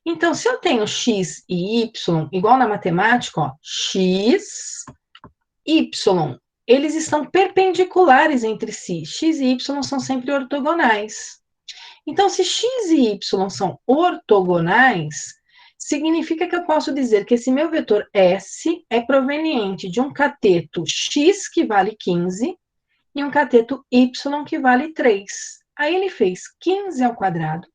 Então, se eu tenho X e Y, igual na matemática, ó, X, Y, eles estão perpendiculares entre si. X e Y são sempre ortogonais. Então, se X e Y são ortogonais, significa que eu posso dizer que esse meu vetor S é proveniente de um cateto X, que vale 15, e um cateto Y, que vale 3. Aí ele fez 15 ao quadrado,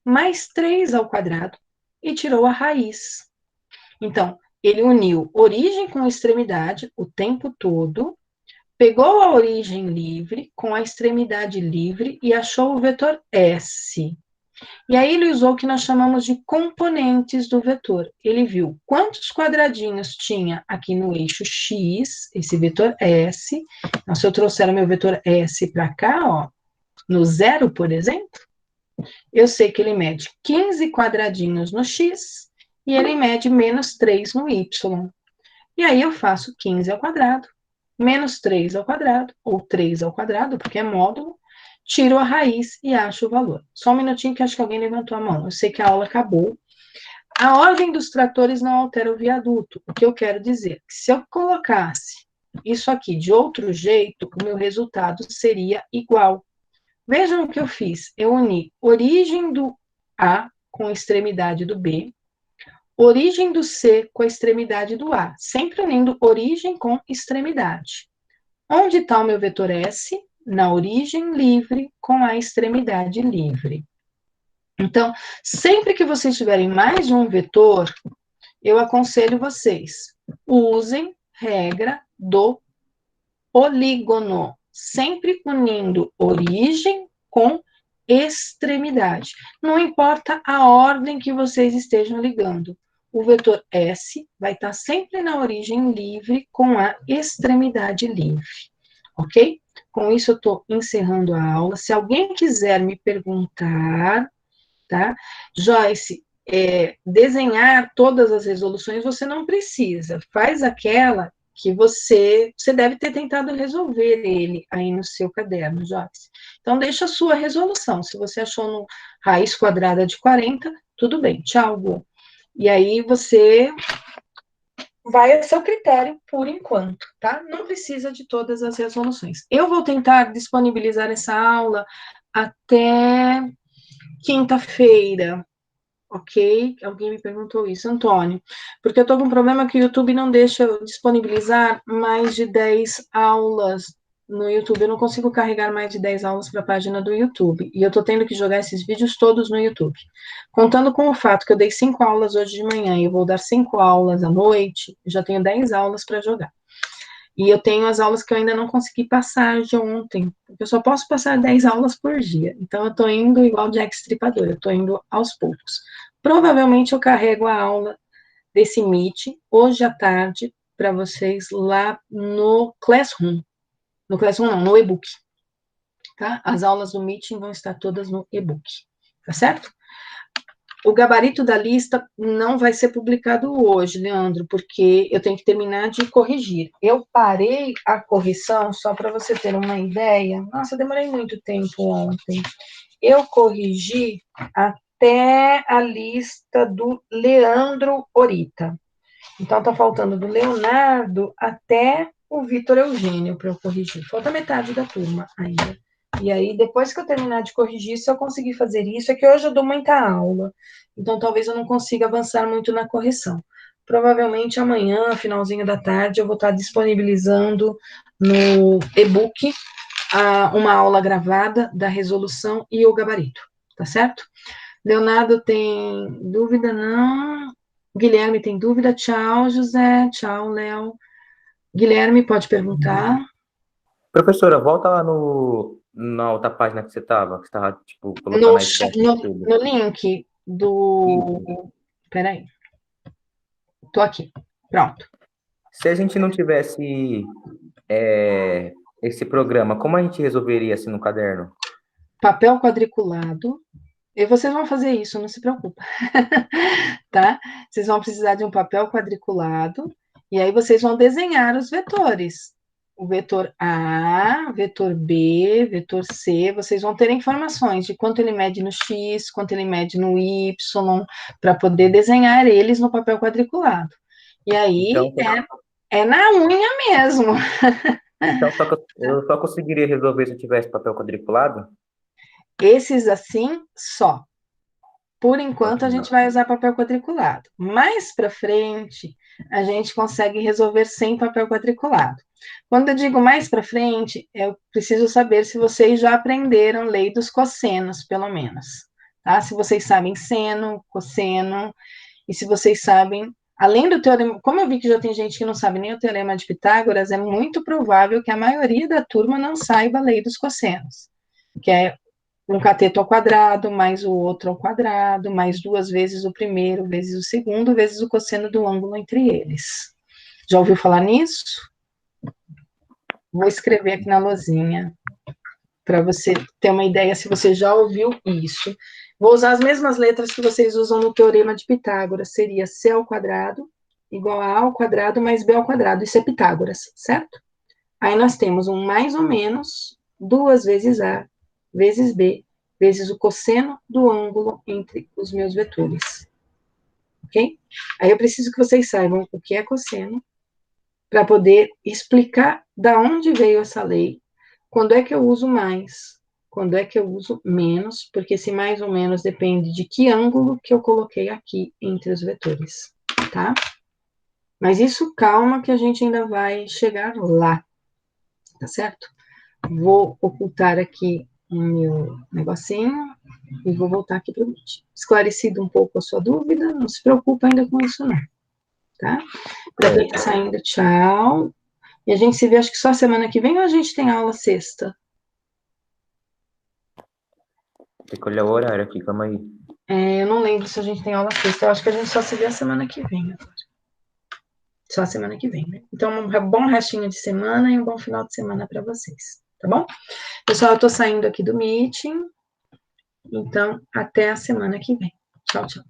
mais 3 ao quadrado, e tirou a raiz. Então, ele uniu origem com extremidade o tempo todo, pegou a origem livre com a extremidade livre e achou o vetor S. E aí ele usou o que nós chamamos de componentes do vetor. Ele viu quantos quadradinhos tinha aqui no eixo X, esse vetor S. Então, se eu trouxer o meu vetor S para cá, ó, no 0, por exemplo, eu sei que ele mede 15 quadradinhos no X e ele mede menos 3 no Y. E aí eu faço 15 ao quadrado, menos 3 ao quadrado, ou 3 ao quadrado, porque é módulo, tiro a raiz e acho o valor. Só um minutinho que acho que alguém levantou a mão. Eu sei que a aula acabou. A ordem dos tratores não altera o viaduto. O que eu quero dizer? Que se eu colocasse isso aqui de outro jeito, o meu resultado seria igual. Vejam o que eu fiz. Eu uni origem do A com a extremidade do B, origem do C com a extremidade do A, sempre unindo origem com extremidade. Onde está o meu vetor S? Na origem livre com a extremidade livre. Então, sempre que vocês tiverem mais de um vetor, eu aconselho vocês, usem regra do polígono, sempre unindo origem com extremidade. Não importa a ordem que vocês estejam ligando, o vetor S vai estar sempre na origem livre com a extremidade livre, ok? Com isso eu estou encerrando a aula. Se alguém quiser me perguntar, tá? Joyce, desenhar todas as resoluções você não precisa, faz aquela que você deve ter tentado resolver ele aí no seu caderno, Joyce. Então, deixa a sua resolução. Se você achou no raiz quadrada de 40, tudo bem, tchau, Gu. E aí você vai a seu critério por enquanto, tá? Não precisa de todas as resoluções. Eu vou tentar disponibilizar essa aula até quinta-feira, ok? Alguém me perguntou isso, Antônio, porque eu tô com um problema que o YouTube não deixa eu disponibilizar mais de 10 aulas no YouTube, eu não consigo carregar mais de 10 aulas para a página do YouTube, e eu tô tendo que jogar esses vídeos todos no YouTube. Contando com o fato que eu dei 5 aulas hoje de manhã, e eu vou dar 5 aulas à noite, já tenho 10 aulas para jogar. E eu tenho as aulas que eu ainda não consegui passar de ontem, porque eu só posso passar 10 aulas por dia. Então, eu estou indo igual Jack Stripador, eu estou indo aos poucos. Provavelmente eu carrego a aula desse Meet hoje à tarde para vocês lá no Classroom. No Classroom não, no e-book. Tá? As aulas do Meeting vão estar todas no e-book. Tá certo? O gabarito da lista não vai ser publicado hoje, Leandro, porque eu tenho que terminar de corrigir. Eu parei a correção, só para você ter uma ideia. Nossa, eu demorei muito tempo ontem. Eu corrigi até a lista do Leandro Orita. Então, tá faltando do Leonardo até o Vitor Eugênio para eu corrigir. Falta metade da turma ainda. E aí, depois que eu terminar de corrigir, se eu conseguir fazer isso, é que hoje eu dou muita aula. Então, talvez eu não consiga avançar muito na correção. Provavelmente amanhã, finalzinho da tarde, eu vou estar disponibilizando no e-book uma aula gravada da resolução e o gabarito. Tá certo? Leonardo tem dúvida? Não. Guilherme tem dúvida? Tchau, José. Tchau, Léo. Guilherme, pode perguntar. Professora, volta lá na outra página que você estava, tipo, colocando a esquete de tudo. No link do... Peraí. Tô aqui. Pronto. Se a gente não tivesse esse programa, como a gente resolveria assim no caderno? Papel quadriculado. E vocês vão fazer isso, não se preocupa. Tá? Vocês vão precisar de um papel quadriculado, e aí vocês vão desenhar os vetores. O vetor A, vetor B, vetor C, vocês vão ter informações de quanto ele mede no X, quanto ele mede no Y, para poder desenhar eles no papel quadriculado. E aí Então, é na unha mesmo. então eu só conseguiria resolver se eu tivesse papel quadriculado? Esses assim, só. Por enquanto, a gente vai usar papel quadriculado. Mais para frente, a gente consegue resolver sem papel quadriculado. Quando eu digo mais para frente, eu preciso saber se vocês já aprenderam lei dos cossenos, pelo menos. Tá? Se vocês sabem seno, cosseno, e se vocês sabem, além do teorema, como eu vi que já tem gente que não sabe nem o teorema de Pitágoras, é muito provável que a maioria da turma não saiba a lei dos cossenos, que é um cateto ao quadrado, mais o outro ao quadrado, mais 2 vezes o primeiro, vezes o segundo, vezes o cosseno do ângulo entre eles. Já ouviu falar nisso? Vou escrever aqui na lousinha, para você ter uma ideia se você já ouviu isso. Vou usar as mesmas letras que vocês usam no teorema de Pitágoras, seria C ao quadrado, igual a A ao quadrado, mais B ao quadrado, isso é Pitágoras, certo? Aí nós temos um mais ou menos, 2 vezes A, vezes B, vezes o cosseno do ângulo entre os meus vetores. Ok? Aí eu preciso que vocês saibam o que é cosseno, para poder explicar da onde veio essa lei, quando é que eu uso mais, quando é que eu uso menos, porque esse mais ou menos depende de que ângulo que eu coloquei aqui entre os vetores, tá? Mas isso, calma, que a gente ainda vai chegar lá, tá certo? Vou ocultar aqui o meu negocinho e vou voltar aqui para o vídeo. Esclarecido um pouco a sua dúvida, não se preocupa ainda com isso não, tá? Para quem está saindo, tchau. E a gente se vê, acho que só semana que vem ou a gente tem aula sexta? Tem que olhar o horário aqui, calma aí. Eu não lembro se a gente tem aula sexta, eu acho que a gente só se vê a semana que vem agora. Só a semana que vem, né? Então, um bom restinho de semana e um bom final de semana para vocês, tá bom? Pessoal, eu tô saindo aqui do meeting, então até a semana que vem. Tchau, tchau.